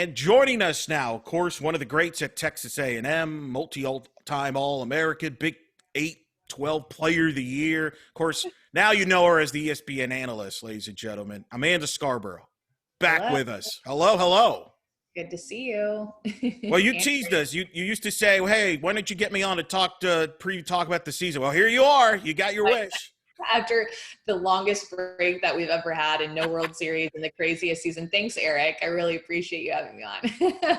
And joining us now, of course, one of the greats at Texas A&M, multi-time All-American, Big 8, 12 Player of the Year. Of course, now you know her as the ESPN analyst, ladies and gentlemen. Amanda Scarborough, back Hello. with us. Hello, hello. Good to see you. Well, you teased us. You used to say, well, hey, why don't you get me on to talk about the season? Well, here you are. You got your wish. After the longest break that we've ever had and no World Series and the craziest season. Thanks, Eric. I really appreciate you having me on.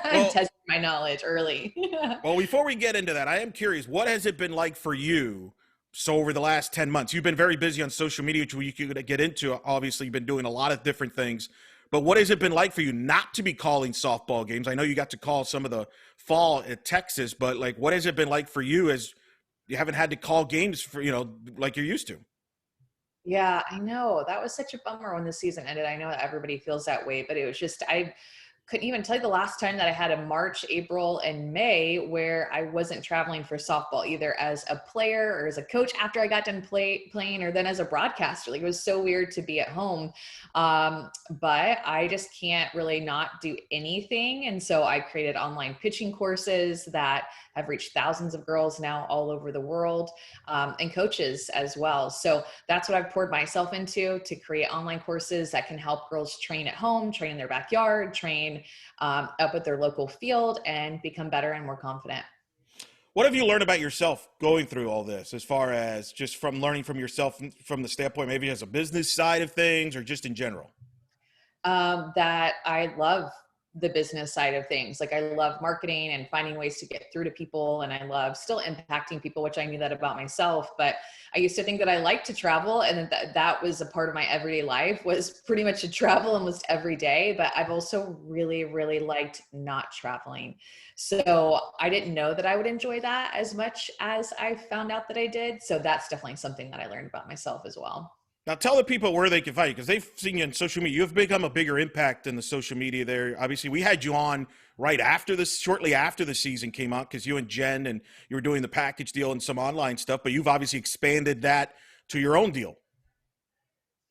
I'm testing my knowledge early. Well, before we get into that, I am curious, what has it been like for you? So over the last 10 months, you've been very busy on social media, which you could get into. Obviously, you've been doing a lot of different things. But what has it been like for you not to be calling softball games? I know you got to call some of the fall at Texas, but like, what has it been like for you as you haven't had to call games for, like you're used to? Yeah, I know. That was such a bummer when the season ended. I know that everybody feels that way, but it was just, I couldn't even tell you the last time that I had a March, April, and May where I wasn't traveling for softball, either as a player or as a coach after I got done playing, or then as a broadcaster. Like, it was so weird to be at home. But I just can't really not do anything. And so I created online pitching courses that have reached thousands of girls now all over the world, and coaches as well. So that's what I've poured myself into, to create online courses that can help girls train at home, train in their backyard, train up at their local field, and become better and more confident. What have you learned about yourself going through all this, as far as just from learning from yourself from the standpoint, maybe as a business side of things or just in general? That I love the business side of things. Like, I love marketing and finding ways to get through to people. And I love still impacting people, which I knew that about myself. But I used to think that I liked to travel, and that was a part of my everyday life, was pretty much to travel almost every day. But I've also really, really liked not traveling. So I didn't know that I would enjoy that as much as I found out that I did. So that's definitely something that I learned about myself as well. Now, tell the people where they can find you, because they've seen you on social media. You've become a bigger impact in the social media there. Obviously, we had you on shortly after the season came out, because you and Jen, and you were doing the package deal and some online stuff, but you've obviously expanded that to your own deal.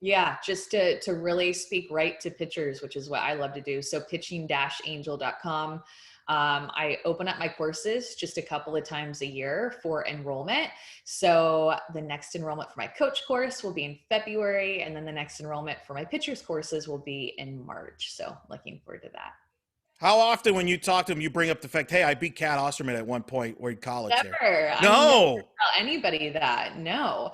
Yeah, just to really speak right to pitchers, which is what I love to do. So pitching-angel.com. I open up my courses just a couple of times a year for enrollment. So the next enrollment for my coach course will be in February, and then the next enrollment for my pitchers courses will be in March. So looking forward to that. How often, when you talk to them, you bring up the fact, hey, I beat Kat Osterman at one point in college? Never. There. I No. never tell anybody that. No.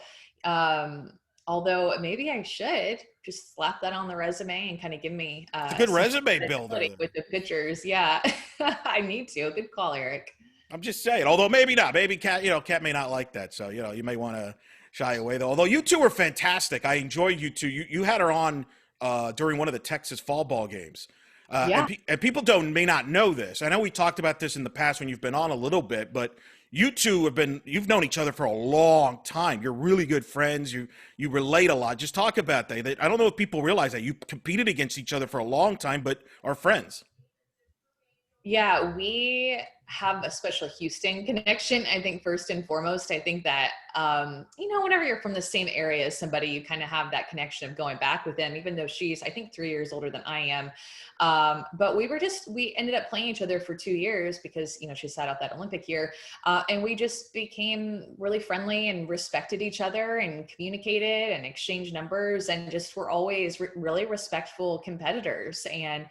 Although maybe I should just slap that on the resume and kind of give me it's a good resume builder with the pictures. Yeah, I need to. Good call, Eric. I'm just saying. Although maybe not. Maybe Kat may not like that. So you may want to shy away though. Although you two were fantastic. I enjoyed you two. You had her on during one of the Texas fall ball games. Yeah. And people may not know this. I know we talked about this in the past when you've been on a little bit, but you two you've known each other for a long time. You're really good friends. You relate a lot. Just talk about that. I don't know if people realize that you competed against each other for a long time, but are friends. Yeah, we have a special Houston connection. I think first and foremost, I think that, whenever you're from the same area as somebody, you kind of have that connection of going back with them, even though she's, I think, 3 years older than I am. But we ended up playing each other for 2 years because, she sat out that Olympic year. And we just became really friendly and respected each other and communicated and exchanged numbers, and just were always really respectful competitors, and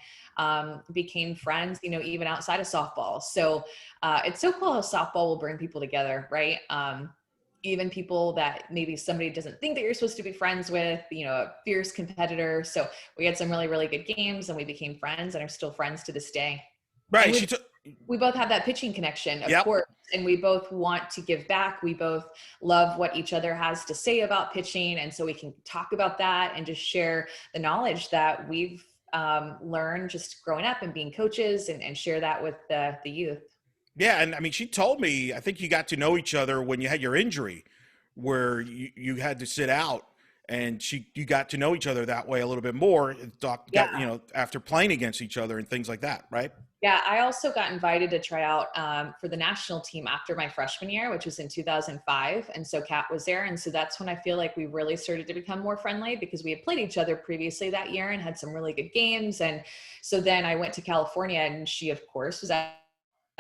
became friends, even outside of softball. So it's so cool how softball will bring people together, right? Even people that maybe somebody doesn't think that you're supposed to be friends with, a fierce competitor. So we had some really, really good games, and we became friends and are still friends to this day. Right. We both have that pitching connection, of course, and we both want to give back. We both love what each other has to say about pitching. And so we can talk about that and just share the knowledge that we've learned just growing up and being coaches, and share that with the youth. Yeah, and I mean, she told me, I think you got to know each other when you had your injury, where you had to sit out, and you got to know each other that way a little bit more, Yeah. after playing against each other and things like that, right? Yeah, I also got invited to try out for the national team after my freshman year, which was in 2005. And so Kat was there. And so that's when I feel like we really started to become more friendly, because we had played each other previously that year and had some really good games. And so then I went to California, and she, of course, was at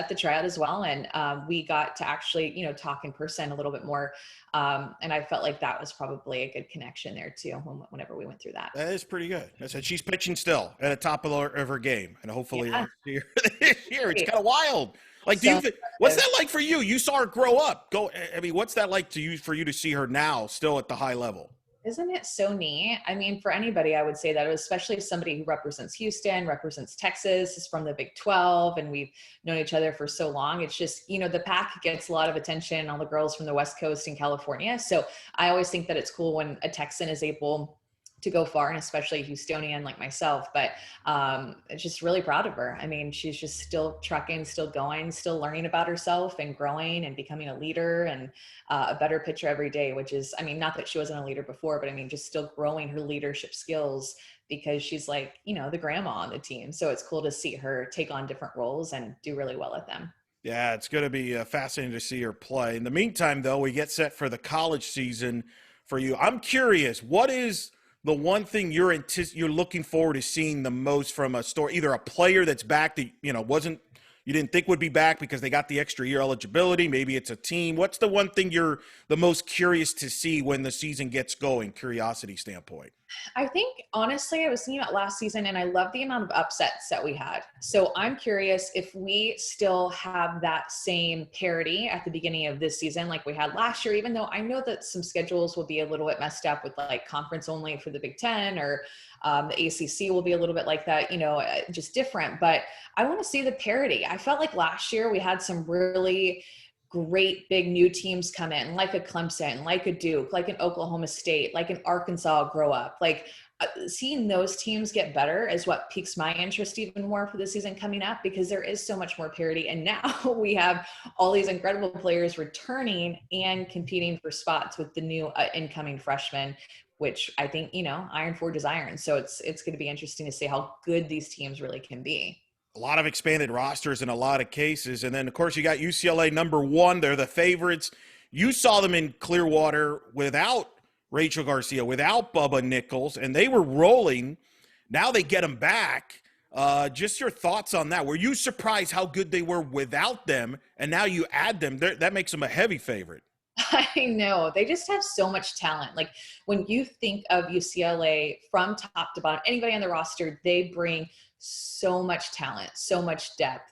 the tryout as well. And we got to actually, talk in person a little bit more. And I felt like that was probably a good connection there too, whenever we went through that. That is pretty good. I said she's pitching still at the top of her game, and hopefully Yeah. see her this year. It's kind of wild. Like, So what's that like for you? You saw her grow up. I mean, what's that like for you to see her now still at the high level? isn't it so neat? I mean, for anybody, I would say that, especially somebody who represents Houston, represents Texas, is from the Big 12, and we've known each other for so long. It's just, the pack gets a lot of attention, all the girls from the West Coast and California. So I always think that it's cool when a Texan is able to go far, and especially a Houstonian like myself. But just really proud of her. I mean, she's just still trucking, still going, still learning about herself and growing and becoming a leader and a better pitcher every day, which is, I mean, not that she wasn't a leader before, but I mean, just still growing her leadership skills, because she's like, the grandma on the team. So it's cool to see her take on different roles and do really well at them. Yeah, it's going to be fascinating to see her play. In the meantime, though, we get set for the college season for you. I'm curious, what is the one thing you're looking forward to seeing the most from a story, either a player that's back that you didn't think would be back because they got the extra year eligibility, maybe it's a team. What's the one thing you're the most curious to see when the season gets going, curiosity standpoint? I think, honestly, I was thinking about last season, and I love the amount of upsets that we had. So I'm curious if we still have that same parity at the beginning of this season like we had last year, even though I know that some schedules will be a little bit messed up with like conference only for the Big Ten, or the ACC will be a little bit like that, just different. But I want to see the parity. I felt like last year we had some really great big new teams come in, like a Clemson, like a Duke, like an Oklahoma State, like an Arkansas grow up. Like seeing those teams get better is what piques my interest even more for the season coming up, because there is so much more parity. And now we have all these incredible players returning and competing for spots with the new incoming freshmen, which I think, iron forges iron. So it's going to be interesting to see how good these teams really can be. A lot of expanded rosters in a lot of cases. And then, of course, you got UCLA number one. They're the favorites. You saw them in Clearwater without Rachel Garcia, without Bubba Nichols, and they were rolling. Now they get them back. Just your thoughts on that. Were you surprised how good they were without them, and now you add them? That makes them a heavy favorite. I know. They just have so much talent. Like, when you think of UCLA from top to bottom, anybody on the roster, they bring so much talent, so much depth.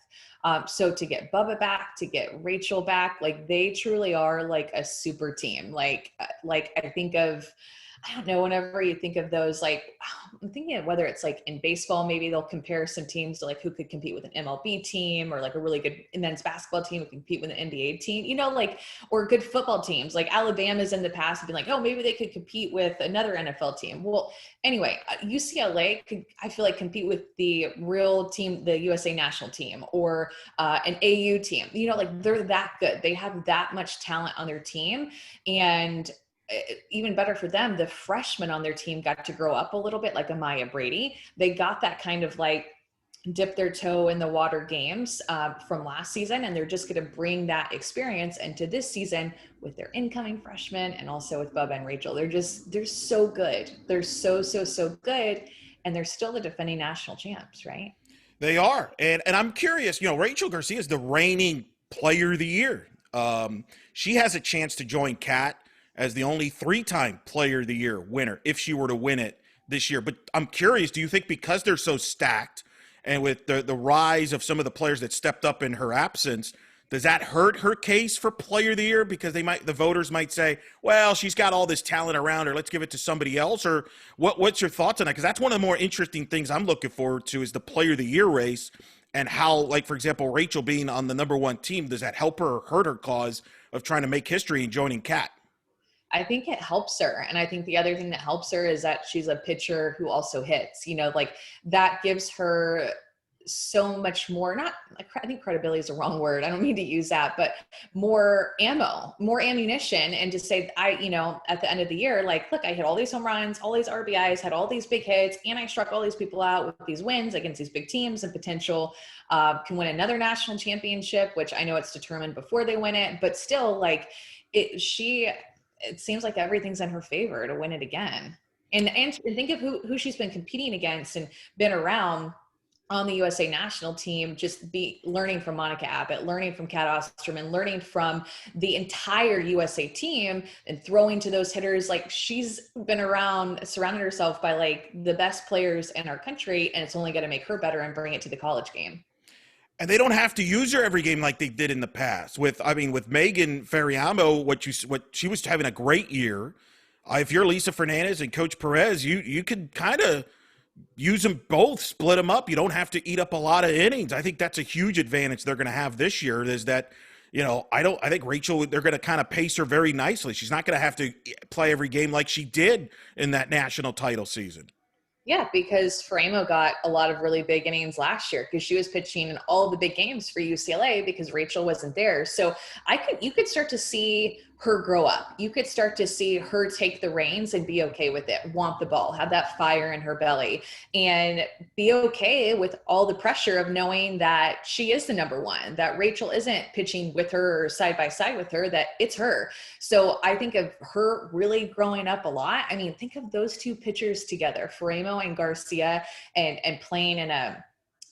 So to get Bubba back, to get Rachel back, like, they truly are like a super team. Like I think of, I don't know, whenever you think of those, like, I'm thinking of whether it's like in baseball, maybe they'll compare some teams to like who could compete with an MLB team, or like a really good men's basketball team who can compete with an NBA team, or good football teams. Like Alabama's in the past have been like, oh, maybe they could compete with another NFL team. Well, anyway, UCLA could, I feel like, compete with the real team, the USA national team, or an AU team. Like, they're that good. They have that much talent on their team. And even better for them, the freshmen on their team got to grow up a little bit, like Amaya Brady. They got that kind of like dip their toe in the water games from last season, and they're just going to bring that experience into this season with their incoming freshmen, and also with Bubba and Rachel. They're so good. They're so good, and they're still the defending national champs, right? They are. And I'm curious, Rachel Garcia is the reigning player of the year. She has a chance to join Kat as the only 3-time player of the year winner if she were to win it this year. But I'm curious, do you think because they're so stacked, and with the rise of some of the players that stepped up in her absence, does that hurt her case for player of the year? Because the voters might say, well, she's got all this talent around her, let's give it to somebody else. Or what's your thoughts on that? Because that's one of the more interesting things I'm looking forward to, is the player of the year race, and how, like, for example, Rachel being on the number one team, does that help her or hurt her cause of trying to make history and joining Kat? I think it helps her. And I think the other thing that helps her is that she's a pitcher who also hits, like, that gives her so much more, not like, I think credibility is the wrong word. I don't mean to use that, but more ammo, more ammunition. And to say, at the end of the year, like, look, I hit all these home runs, all these RBIs, had all these big hits, and I struck all these people out with these wins against these big teams and potential can win another national championship, which I know it's determined before they win it, but still like it seems like everything's in her favor to win it again. And think of who she's been competing against and been around on the USA national team, just be learning from Monica Abbott, learning from Kat Osterman, learning from the entire USA team and throwing to those hitters. Like she's been around, surrounded herself by like the best players in our country, and it's only going to make her better and bring it to the college game. And they don't have to use her every game like they did in the past. With Megan Fariamo, what she was having a great year. If you're Lisa Fernandez and Coach Perez, you could kind of use them both, split them up. You don't have to eat up a lot of innings. I think that's a huge advantage they're going to have this year is that, I think Rachel, they're going to kind of pace her very nicely. She's not going to have to play every game like she did in that national title season. Yeah, because Fariamo got a lot of really big innings last year because she was pitching in all the big games for UCLA because Rachel wasn't there. So you could start to see her grow up. You could start to see her take the reins and be okay with it, want the ball, have that fire in her belly, and be okay with all the pressure of knowing that she is the number one, that Rachel isn't pitching with her or side by side with her, that it's her. So I think of her really growing up a lot. I mean, think of those two pitchers together, Fariamo and Garcia, and playing in a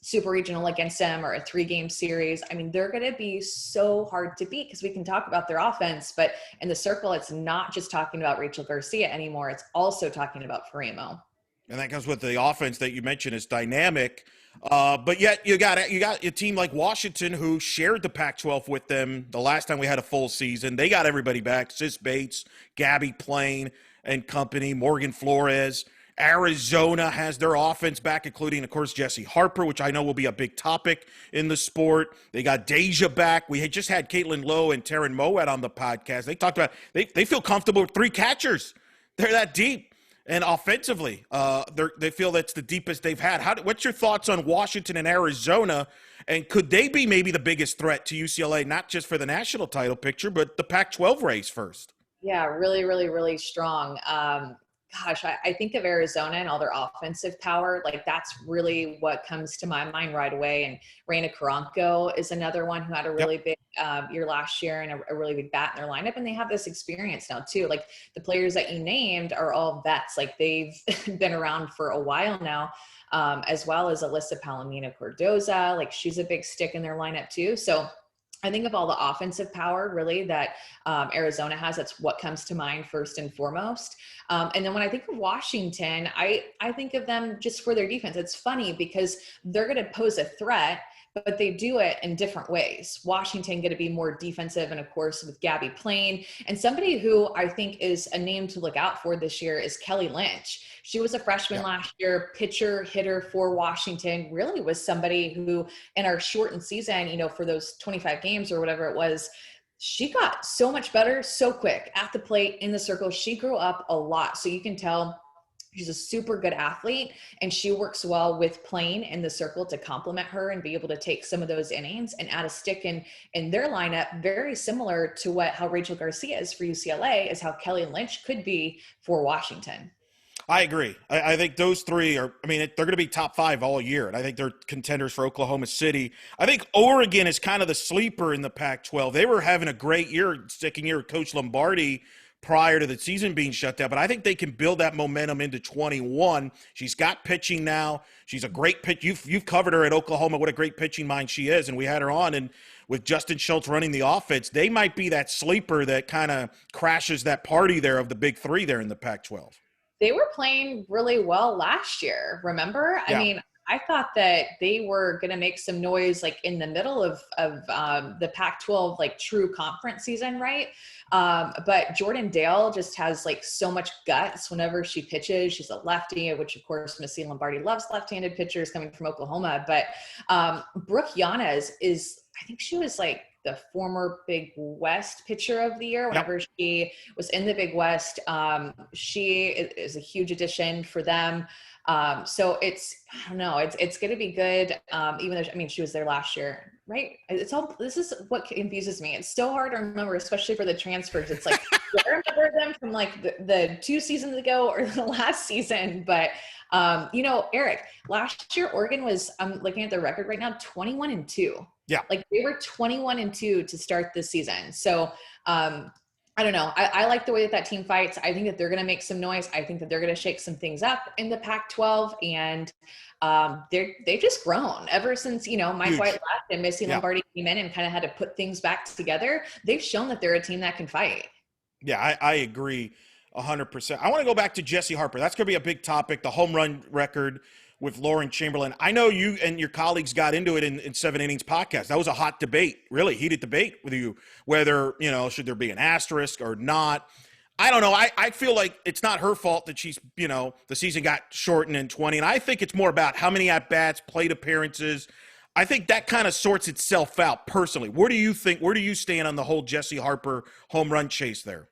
super regional against them or a 3-game series. I mean, they're going to be so hard to beat because we can talk about their offense, but in the circle, it's not just talking about Rachel Garcia anymore. It's also talking about Fariamo. And that comes with the offense that you mentioned is dynamic. But yet you got a team like Washington who shared the Pac-12 with them the last time we had a full season. They got everybody back. Sis Bates, Gabby Plain and company, Morgan Flores. Arizona has their offense back, including, of course, Jessie Harper, which I know will be a big topic in the sport. They got Deja back. We had just had Caitlin Lowe and Taryn Moed on the podcast. They talked about they feel comfortable with 3 catchers. They're that deep. And offensively, they feel that's the deepest they've had. What's your thoughts on Washington and Arizona? And could they be maybe the biggest threat to UCLA, not just for the national title picture, but the Pac-12 race first? Yeah, really, really, really strong. I think of Arizona and all their offensive power. Like that's really what comes to my mind right away. And Reina Caranco is another one who had a really big year last year and a really big bat in their lineup. And they have this experience now too. Like the players that you named are all vets. Like they've been around for a while now, as well as Alyssa Palomino Cordoza. Like she's a big stick in their lineup too. So I think of all the offensive power really that Arizona has. That's what comes to mind first and foremost. And then when I think of Washington, I think of them just for their defense. It's funny because they're going to pose a threat, but they do it in different ways. Washington going to be more defensive, and of course with Gabby Plain. And somebody who I think is a name to look out for this year is Kelly Lynch. She was a freshman last year, pitcher, hitter for Washington, really was somebody who in our shortened season, for those 25 games or whatever it was, she got so much better so quick at the plate, in the circle. She grew up a lot. So you can tell she's a super good athlete, and she works well with Plain in the circle to complement her and be able to take some of those innings and add a stick in their lineup. Very similar to how Rachel Garcia is for UCLA is how Kelly Lynch could be for Washington. I agree. I think those three they're going to be top 5 all year. And I think they're contenders for Oklahoma City. I think Oregon is kind of the sleeper in the Pac-12. They were having a great year, second year with Coach Lombardi prior to the season being shut down. But I think they can build that momentum into 21. She's got pitching now. She's a great pitch. You've covered her at Oklahoma, what a great pitching mind she is. And we had her on, and with Justin Schultz running the offense, they might be that sleeper that kind of crashes that party there of the big 3 there in the Pac-12. They were playing really well last year, remember? Yeah. I mean, I thought that they were going to make some noise like in the middle of the Pac-12 like true conference season, right? But Jordan Dale just has like so much guts whenever she pitches. She's a lefty, which of course Missy Lombardi loves left-handed pitchers coming from Oklahoma. But Brooke Yanez is, I think she was like the former Big West pitcher of the year. Whenever she was in the Big West, she is a huge addition for them. So I don't know, it's going to be good. Even though, I mean, she was there last year, right? This is what confuses me. It's so hard to remember, especially for the transfers. It's like, do I remember them from like the 2 seasons ago or the last season? But, Eric, last year, Oregon was, I'm looking at their record right now, 21-2. Yeah. Like they were 21-2 to start this season. So, I don't know. I like the way that team fights. I think that they're going to make some noise. I think that they're going to shake some things up in the Pac-12, and they've just grown ever since, Mike Huge. White left and Missy Lombardi came in and kind of had to put things back together. They've shown that they're a team that can fight. Yeah, I agree 100%. I want to go back to Jessie Harper. That's going to be a big topic, the home run record with Lauren Chamberlain. I know you and your colleagues got into it in 7 Innings podcast. That was a hot debate, really heated debate with you, whether, should there be an asterisk or not. I don't know. I feel like it's not her fault that she's, the season got shortened in 20. And I think it's more about how many at-bats, plate appearances. I think that kind of sorts itself out personally. Where do you stand on the whole Jessie Harper home run chase there?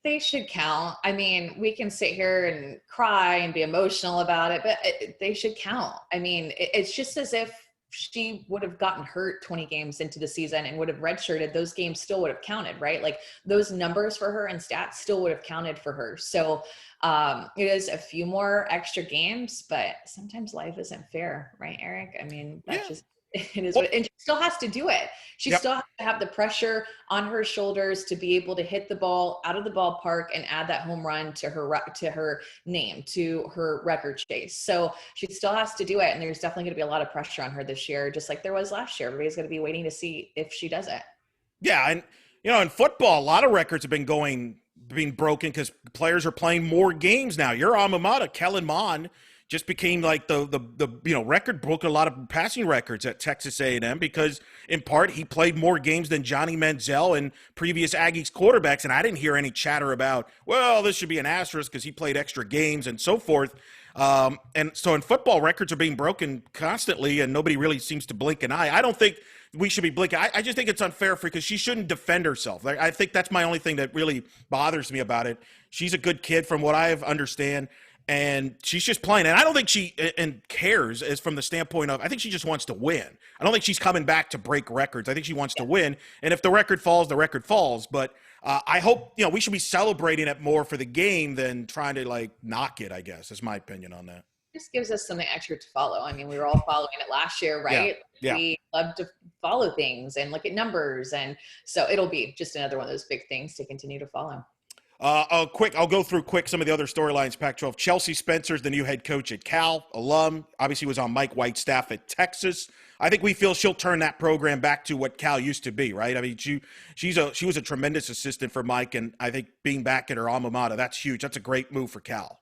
They should count. I mean, we can sit here and cry and be emotional about it, but they should count. I mean, it's just as if she would have gotten hurt 20 games into the season and would have redshirted. Those games still would have counted, right? Like those numbers for her and stats still would have counted for her. So it is a few more extra games, but sometimes life isn't fair, right, Eric? I mean, that's just it is, and she still has to do it. She still has to have the pressure on her shoulders to be able to hit the ball out of the ballpark and add that home run to her name, to her record chase. So she still has to do it, and there's definitely going to be a lot of pressure on her this year, just like there was last year. Everybody's going to be waiting to see if she does it. Yeah, and in football, a lot of records have been being broken because players are playing more games now. Your alma mater, Kellen Mond, just became like the record, broke a lot of passing records at Texas A&M because in part he played more games than Johnny Manziel and previous Aggies quarterbacks. And I didn't hear any chatter about, well, this should be an asterisk because he played extra games and so forth. And so in football, records are being broken constantly and nobody really seems to blink an eye. I don't think we should be blinking. I just think it's unfair because she shouldn't defend herself. I think that's my only thing that really bothers me about it. She's a good kid from what I understand. And she's just playing. And I don't think she cares as from the standpoint of, I think she just wants to win. I don't think she's coming back to break records. I think she wants to win. And if the record falls, the record falls. But I hope, we should be celebrating it more for the game than trying to knock it, I guess, is my opinion on that. Just gives us something extra to follow. I mean, we were all following it last year, right? Yeah. We love to follow things and look at numbers. And so it'll be just another one of those big things to continue to follow. I'll go through quick some of the other storylines. Pac-12. Chelsea Spencer's the new head coach at Cal, alum. Obviously was on Mike White's staff at Texas. I think we feel she'll turn that program back to what Cal used to be, right? I mean, she was a tremendous assistant for Mike, and I think being back at her alma mater, that's huge. That's a great move for Cal.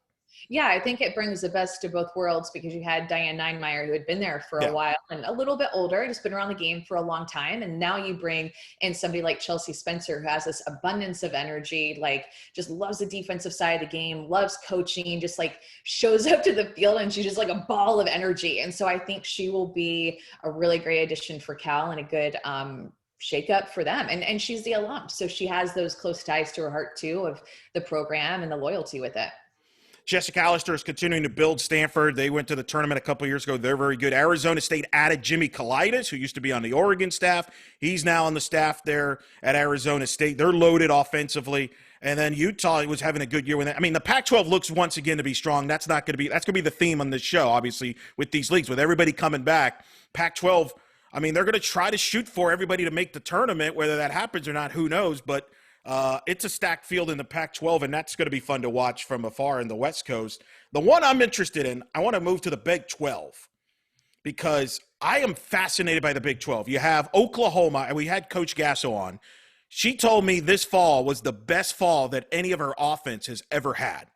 Yeah, I think it brings the best of both worlds because you had Diane Ninemeyer, who had been there for a while and a little bit older, just been around the game for a long time. And now you bring in somebody like Chelsea Spencer, who has this abundance of energy, just loves the defensive side of the game, loves coaching, just shows up to the field and she's just like a ball of energy. And so I think she will be a really great addition for Cal and a good shake up for them. And she's the alum. So she has those close ties to her heart too, of the program and the loyalty with it. Jessica Allister is continuing to build Stanford. They went to the tournament a couple of years ago. They're very good. Arizona State added Jimmy Kalidas, who used to be on the Oregon staff. He's now on the staff there at Arizona State. They're loaded offensively. And then Utah was having a good year with that. I mean, the Pac-12 looks once again to be strong. That's going to be the theme on this show, obviously, with these leagues, with everybody coming back. Pac-12, I mean, they're going to try to shoot for everybody to make the tournament. Whether that happens or not, who knows? But it's a stacked field in the Pac-12, and that's going to be fun to watch from afar in the West Coast. The one I'm interested in, I want to move to the Big 12 because I am fascinated by the Big 12. You have Oklahoma, and we had Coach Gasso on. She told me this fall was the best fall that any of her offense has ever had,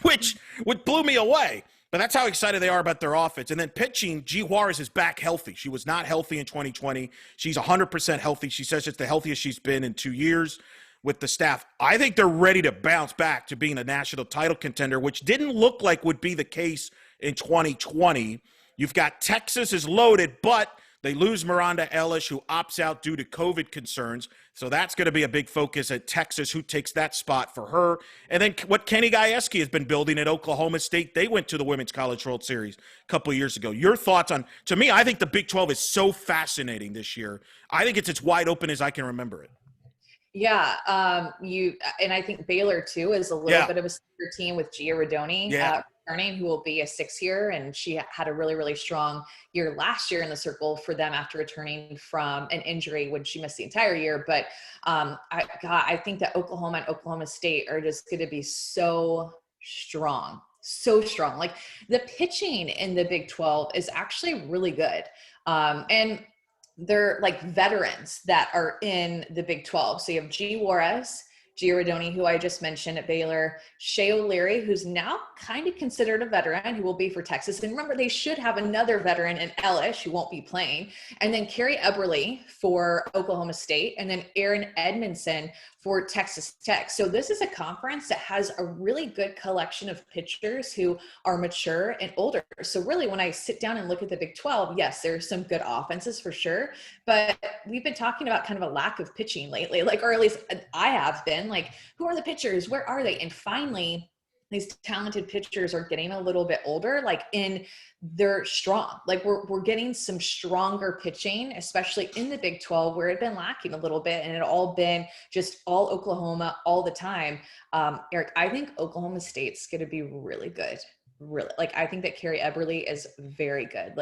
which blew me away. But that's how excited they are about their offense. And then pitching, G. Juarez is back healthy. She was not healthy in 2020. She's 100% healthy. She says it's the healthiest she's been in 2 years with the staff. I think they're ready to bounce back to being a national title contender, which didn't look like would be the case in 2020. You've got Texas is loaded, but They lose Miranda Ellis, who opts out due to COVID concerns. So that's going to be a big focus at Texas, who takes that spot for her. And then what Kenny Gajewski has been building at Oklahoma State. They went to the Women's College World Series a couple of years ago. Your thoughts on, to me, I think the Big 12 is so fascinating this year. I think it's as wide open as I can remember it. Yeah, and I think Baylor too is a little bit of a sleeper team with Gia Rodoni returning, who will be a 6-year, and she had a really, really strong year last year in the circle for them after returning from an injury when she missed the entire year. But I think that Oklahoma and Oklahoma State are just going to be so strong. Like the pitching in the Big 12 is actually really good. And they're like veterans that are in the Big 12. So you have G. Juarez, Gia Rodoni, who I just mentioned at Baylor, Shea O'Leary, who's now kind of considered a veteran, who will be for Texas. And remember, they should have another veteran in Ellis who won't be playing. And then Carrie Eberly for Oklahoma State, and then Aaron Edmondson for Texas Tech. So this is a conference that has a really good collection of pitchers who are mature and older. So really, when I sit down and look at the Big 12, yes, there's some good offenses for sure, but we've been talking about kind of a lack of pitching lately, or at least I have been, who are the pitchers? Where are they? And finally, these talented pitchers are getting a little bit older, they're strong. We're getting some stronger pitching, especially in the Big 12, where it had been lacking a little bit, and it had all been just all Oklahoma all the time. Eric, I think Oklahoma State's going to be really good. Really. I think that Carrie Eberly is very good.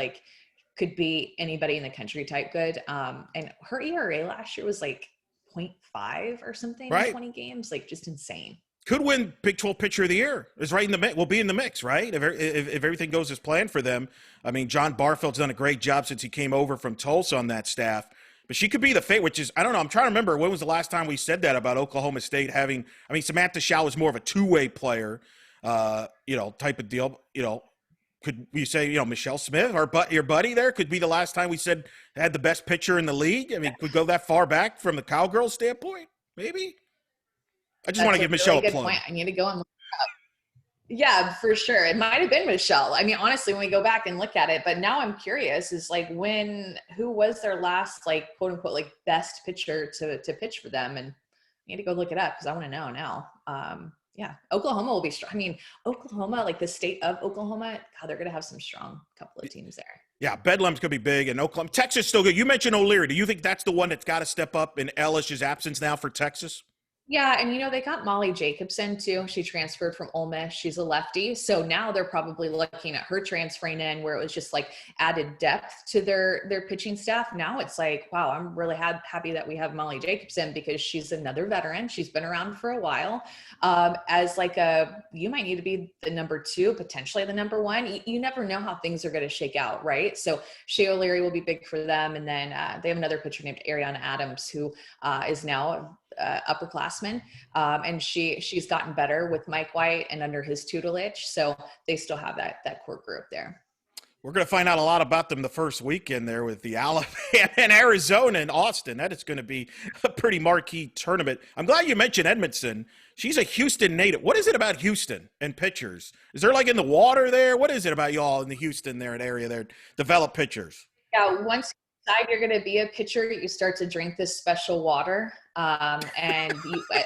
Could be anybody in the country type good. And her ERA last year was 0.5 or something in 20 games, just insane. Could win Big 12 Pitcher of the Year. Is right in the mix. Will be in the mix, right? If everything goes as planned for them. I mean, John Barfield's done a great job since he came over from Tulsa on that staff. But she could be the fate, which is, I don't know. I'm trying to remember, when was the last time we said that about Oklahoma State having, Samantha Shaw is more of a two-way player, type of deal. Could we say, Michelle Smith, your buddy there, could be the last time we said had the best pitcher in the league? Could we go that far back from the Cowgirls standpoint? Maybe. I just want to give Michelle a plug. Point. I need to go and look it up. Yeah, for sure. It might have been Michelle. Honestly, when we go back and look at it, but now I'm curious is who was their last, quote unquote, best pitcher to pitch for them? And I need to go look it up because I want to know now. Yeah, Oklahoma will be strong. Oklahoma, the state of Oklahoma, God, they're going to have some strong couple of teams there. Yeah, Bedlam's going to be big, and Oklahoma. Texas still good. You mentioned O'Leary. Do you think that's the one that's got to step up in Ellis's absence now for Texas? Yeah, and they got Molly Jacobson too. She transferred from Ole Miss. She's a lefty. So now they're probably looking at her transferring in, where it was just added depth to their pitching staff. Now it's wow, I'm really happy that we have Molly Jacobson because she's another veteran. She's been around for a while. As you might need to be the number 2, potentially the number 1. You never know how things are going to shake out, right? So Shea O'Leary will be big for them. And then they have another pitcher named Ariana Adams, who is now upperclassman, and she's gotten better with Mike White and under his tutelage, so they still have that core group there. We're going to find out a lot about them the first weekend there with the Alabama and Arizona and Austin. That is going to be a pretty marquee tournament. I'm glad you mentioned Edmondson. She's a Houston native. What is it about Houston and pitchers? Is there in the water there? What is it about y'all in the Houston there and area there develop pitchers? Yeah, once you decide you're going to be a pitcher, you start to drink this special water. And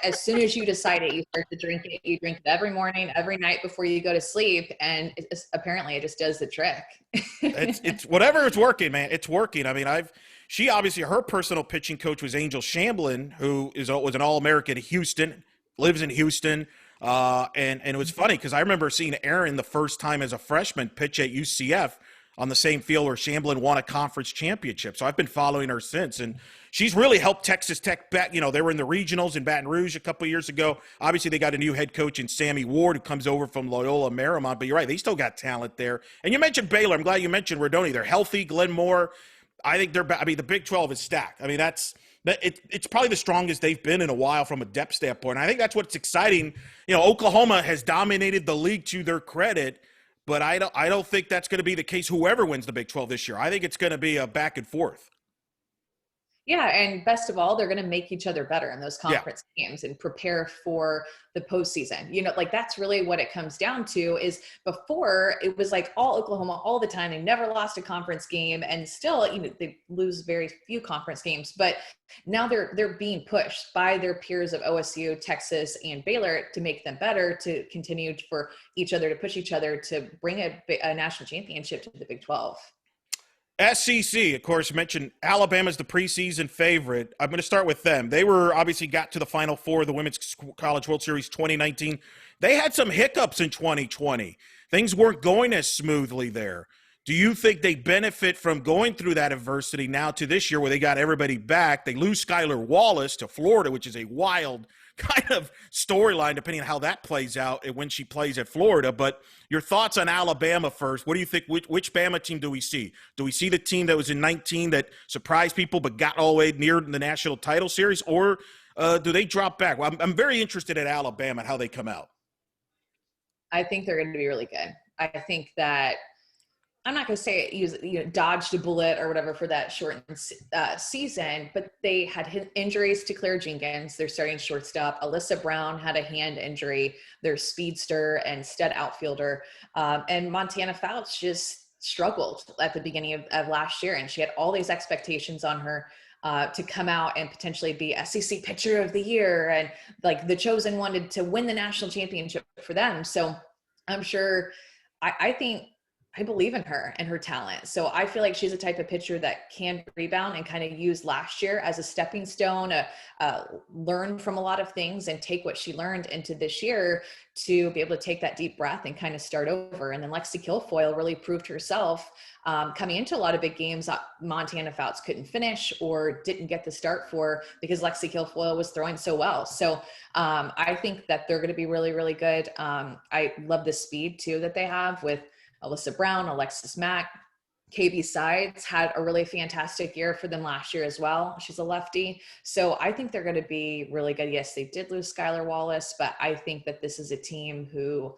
as soon as you decide it, you start to drink it. You drink it every morning, every night before you go to sleep. And apparently it just does the trick. it's whatever, it's working, man. It's working. She obviously, her personal pitching coach was Angel Shamblin, who was an All-American at Houston, lives in Houston. And it was funny because I remember seeing Erin the first time as a freshman pitch at UCF on the same field where Shamblin won a conference championship. So I've been following her since. And she's really helped Texas Tech back. They were in the regionals in Baton Rouge a couple of years ago. Obviously, they got a new head coach in Sammy Ward, who comes over from Loyola Marymount. But you're right, they still got talent there. And you mentioned Baylor. I'm glad you mentioned Rodoni. They're healthy. Glenn Moore. I think the Big 12 is stacked. It's probably the strongest they've been in a while from a depth standpoint. I think that's what's exciting. Oklahoma has dominated the league to their credit. But I don't think that's going to be the case whoever wins the Big 12 this year. I think it's going to be a back and forth. Yeah, and best of all, they're going to make each other better in those Yeah. conference games and prepare for the postseason. Like that's really what it comes down to. Is before it was like all Oklahoma all the time. They never lost a conference game, and still, they lose very few conference games. But now they're being pushed by their peers of OSU, Texas, and Baylor to make them better, to continue for each other to push each other to bring a national championship to the Big 12. SEC, of course, mentioned Alabama's the preseason favorite. I'm going to start with them. They were obviously got to the Final Four of the Women's College World Series 2019. They had some hiccups in 2020. Things weren't going as smoothly there. Do you think they benefit from going through that adversity now to this year where they got everybody back? They lose Skylar Wallace to Florida, which is a wild kind of storyline depending on how that plays out and when she plays at Florida. But your thoughts on Alabama first. What do you think? Which Bama team do we see? Do we see the team that was in 19 that surprised people but got all the way near the national title series? Or do they drop back? Well, I'm very interested in Alabama and how they come out. I think they're going to be really good. I think that I'm not going to say dodged a bullet or whatever for that shortened season, but they had injuries to Claire Jenkins, their starting shortstop. Alyssa Brown had a hand injury, their speedster and stud outfielder. And Montana Fouts just struggled at the beginning of last year. And she had all these expectations on her to come out and potentially be SEC Pitcher of the Year and like the chosen one to win the national championship for them. So I'm sure, I believe in her and her talent. So I feel like she's a type of pitcher that can rebound and kind of use last year as a stepping stone, learn from a lot of things and take what she learned into this year to be able to take that deep breath and kind of start over. And then Lexi Kilfoyle really proved herself coming into a lot of big games. Montana Fouts couldn't finish or didn't get the start for because Lexi Kilfoyle was throwing so well. So I think that they're going to be really, really good. I love the speed too that they have with Alyssa Brown, Alexis Mack. KB Sides had a really fantastic year for them last year as well. She's a lefty. So I think they're going to be really good. Yes, they did lose Skylar Wallace, but I think that this is a team who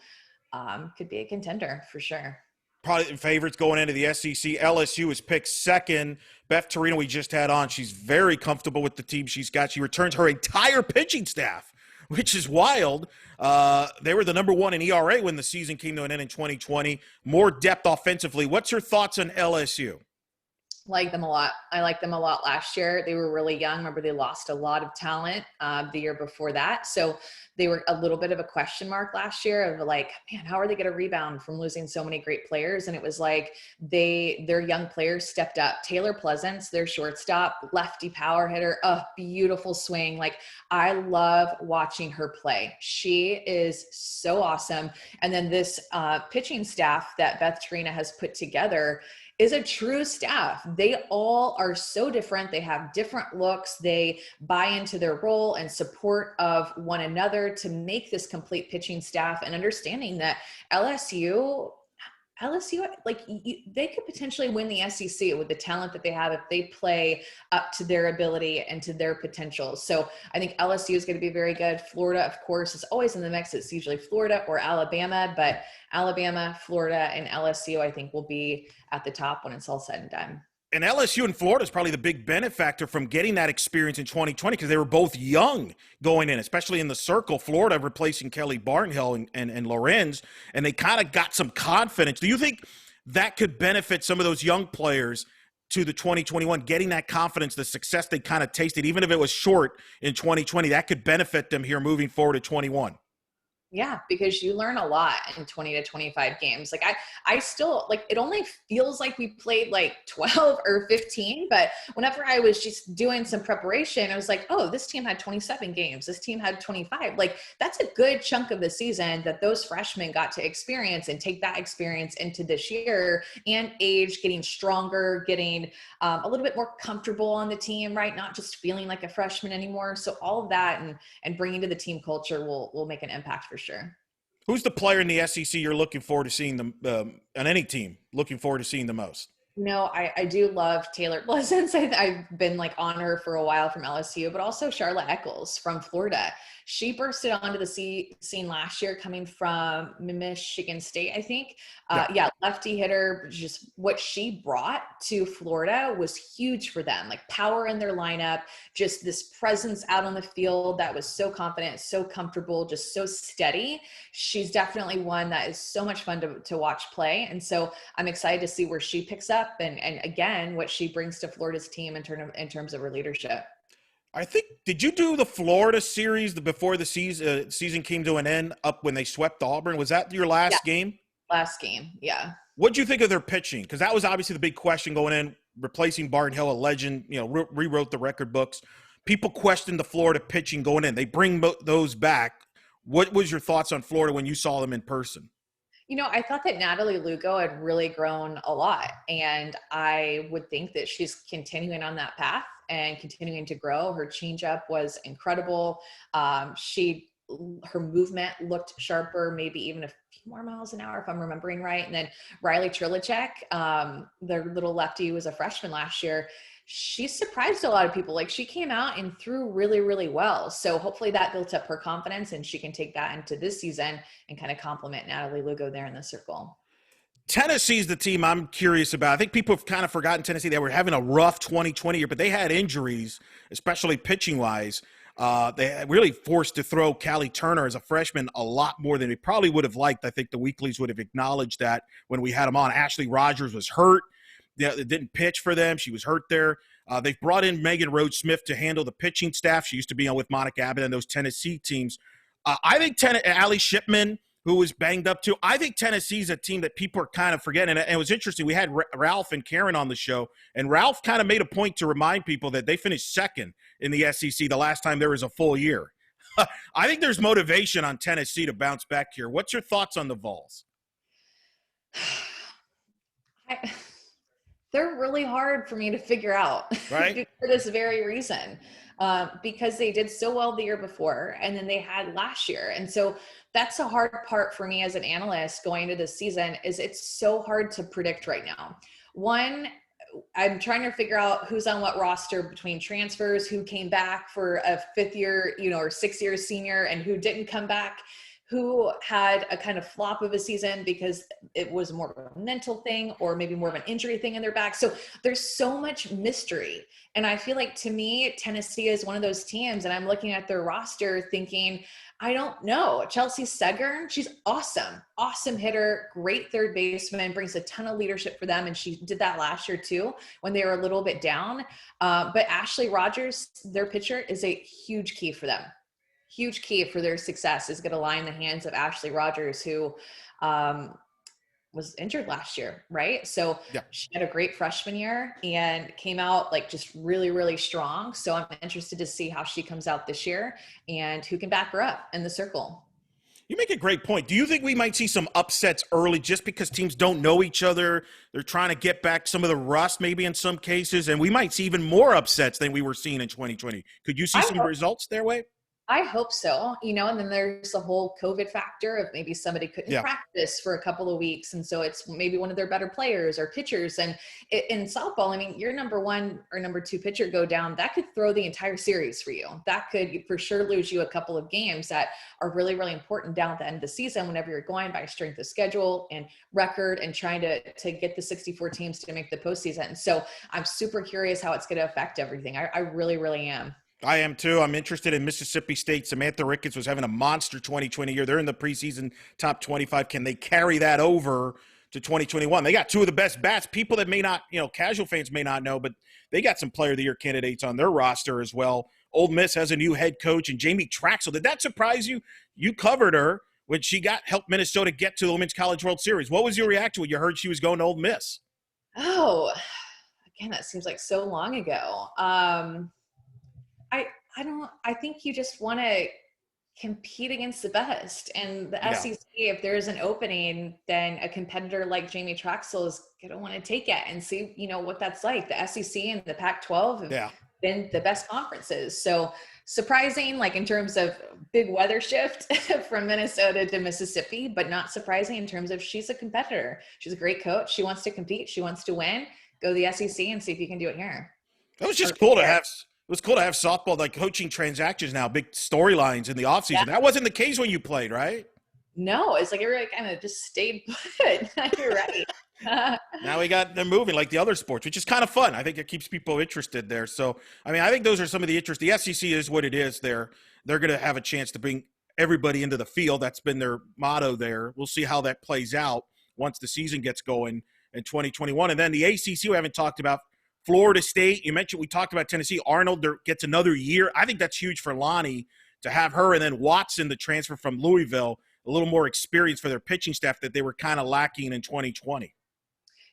could be a contender for sure. Probably favorites going into the SEC. LSU is picked second. Beth Torino we just had on. She's very comfortable with the team she's got. She returns her entire pitching staff, which is wild. They were the number one in ERA when the season came to an end in 2020. More depth offensively. What's your thoughts on LSU? Like them a lot. I liked them a lot last year. They were really young. Remember, they lost a lot of talent the year before that. So they were a little bit of a question mark last year of like, man, how are they going to rebound from losing so many great players? And it was like their young players stepped up. Taylor Pleasance, their shortstop, lefty power hitter, beautiful swing. Like I love watching her play. She is so awesome. And then this pitching staff that Beth Torino has put together is a true staff. They all are so different. They have different looks. They buy into their role and support of one another to make this complete pitching staff, and understanding that LSU, they could potentially win the SEC with the talent that they have if they play up to their ability and to their potential. So I think LSU is going to be very good. Florida, of course, is always in the mix. It's usually Florida or Alabama, but Alabama, Florida, and LSU, I think, will be at the top when it's all said and done. And LSU and Florida is probably the big benefactor from getting that experience in 2020 because they were both young going in, especially in the circle. Florida replacing Kelly Barnhill and Lorenz, and they kind of got some confidence. Do you think that could benefit some of those young players to the 2021, getting that confidence, the success they kind of tasted, even if it was short in 2020, that could benefit them here moving forward to 21? Yeah, because you learn a lot in 20 to 25 games. Like I still like, it only feels like we played like 12 or 15, but whenever I was just doing some preparation, I was like, oh, this team had 27 games. This team had 25. Like that's a good chunk of the season that those freshmen got to experience and take that experience into this year and age, getting stronger, getting a little bit more comfortable on the team, right? Not just feeling like a freshman anymore. So all of that and bringing to the team culture will make an impact for sure. Who's the player in the SEC you're looking forward to seeing them on any team? Looking forward to seeing the most? No, I do love Taylor Pleasance. I've been like on her for a while from LSU, but also Charlotte Eccles from Florida. She bursted onto the scene last year coming from Michigan State, I think. Yeah. Yeah, lefty hitter. Just what she brought to Florida was huge for them. Like power in their lineup, just this presence out on the field that was so confident, so comfortable, just so steady. She's definitely one that is so much fun to watch play. And so I'm excited to see where she picks up and again, what she brings to Florida's team in terms of her leadership. I think, did you do the Florida series before the season came to an end up when they swept Auburn? Was that your last game? Last game, yeah. What'd you think of their pitching? Because that was obviously the big question going in, replacing Barton Hill, a legend, rewrote the record books. People questioned the Florida pitching going in. They bring those back. What was your thoughts on Florida when you saw them in person? I thought that Natalie Lugo had really grown a lot, and I would think that she's continuing on that path and continuing to grow. Her changeup was incredible. Her movement looked sharper, maybe even a few more miles an hour, if I'm remembering right. And then Riley Trilicek, their little lefty, who was a freshman last year. She surprised a lot of people. Like she came out and threw really, really well. So hopefully that built up her confidence and she can take that into this season and kind of compliment Natalie Lugo there in the circle. Tennessee's the team I'm curious about. I think people have kind of forgotten Tennessee. They were having a rough 2020 year, but they had injuries, especially pitching-wise. They really forced to throw Callie Turner as a freshman a lot more than they probably would have liked. I think the weeklies would have acknowledged that when we had them on. Ashley Rogers was hurt. It didn't pitch for them. She was hurt there. They've brought in Megan Rhodes-Smith to handle the pitching staff. She used to be on with Monica Abbott and those Tennessee teams. I think Allie Shipman, who was banged up too. I think Tennessee's a team that people are kind of forgetting. And it was interesting. We had Ralph and Karen on the show, and Ralph kind of made a point to remind people that they finished second in the SEC the last time there was a full year. I think there's motivation on Tennessee to bounce back here. What's your thoughts on the Vols? They're really hard for me to figure out, right? For this very reason, because they did so well the year before and then they had last year. And so that's a hard part for me as an analyst going into this season is it's so hard to predict right now. One, I'm trying to figure out who's on what roster between transfers, who came back for a fifth year, or 6 year senior and who didn't come back, who had a kind of flop of a season because it was more of a mental thing or maybe more of an injury thing in their back. So there's so much mystery. And I feel like to me, Tennessee is one of those teams and I'm looking at their roster thinking, I don't know. Chelsea Segern, she's awesome hitter, great third baseman, brings a ton of leadership for them. And she did that last year too, when they were a little bit down. But Ashley Rogers, their pitcher, is a huge key for them. Huge key for their success is going to lie in the hands of Ashley Rogers, who was injured last year, right? So She had a great freshman year and came out like just really, really strong. So I'm interested to see how she comes out this year and who can back her up in the circle. You make a great point. Do you think we might see some upsets early just because teams don't know each other? They're trying to get back some of the rust maybe in some cases, and we might see even more upsets than we were seeing in 2020. Could you see some results their way? I hope so, and then there's the whole COVID factor of maybe somebody couldn't practice for a couple of weeks. And so it's maybe one of their better players or pitchers. And in softball, I mean, your number one or number two pitcher go down, that could throw the entire series for you. That could for sure lose you a couple of games that are really, really important down at the end of the season, whenever you're going by strength of schedule and record and trying to get the 64 teams to make the postseason. So I'm super curious how it's going to affect everything. I really, really am. I am too. I'm interested in Mississippi State. Samantha Ricketts was having a monster 2020 year. They're in the preseason top 25. Can they carry that over to 2021? They got two of the best bats. People that may not, casual fans may not know, but they got some player of the year candidates on their roster as well. Ole Miss has a new head coach and Jamie Traxel. Did that surprise you? You covered her when she helped Minnesota get to the Women's College World Series. What was your reaction when you heard she was going to Ole Miss? Oh, again, that seems like so long ago. I think you just want to compete against the best, and the SEC, if there's an opening, then a competitor like Jamie Traxel is going to want to take it and see, what that's like. The SEC and the Pac-12 have been the best conferences. So surprising, like in terms of big weather shift from Minnesota to Mississippi, but not surprising in terms of she's a competitor. She's a great coach. She wants to compete. She wants to win. go to the SEC and see if you can do it here. It was just cool to have. It was cool to have softball, like coaching transactions now, big storylines in the offseason. Yeah. That wasn't the case when you played, right? No, it's like everybody kind of just stayed put. You're right. Now they're moving like the other sports, which is kind of fun. I think it keeps people interested there. So, I mean, I think those are some of the interest. The SEC is what it is. They're going to have a chance to bring everybody into the field. That's been their motto there. We'll see how that plays out once the season gets going in 2021. And then the ACC we haven't talked about. Florida State, you mentioned, we talked about Tennessee. Arnold gets another year. I think that's huge for Lonnie to have her, and then Watson, the transfer from Louisville, a little more experience for their pitching staff that they were kind of lacking in 2020.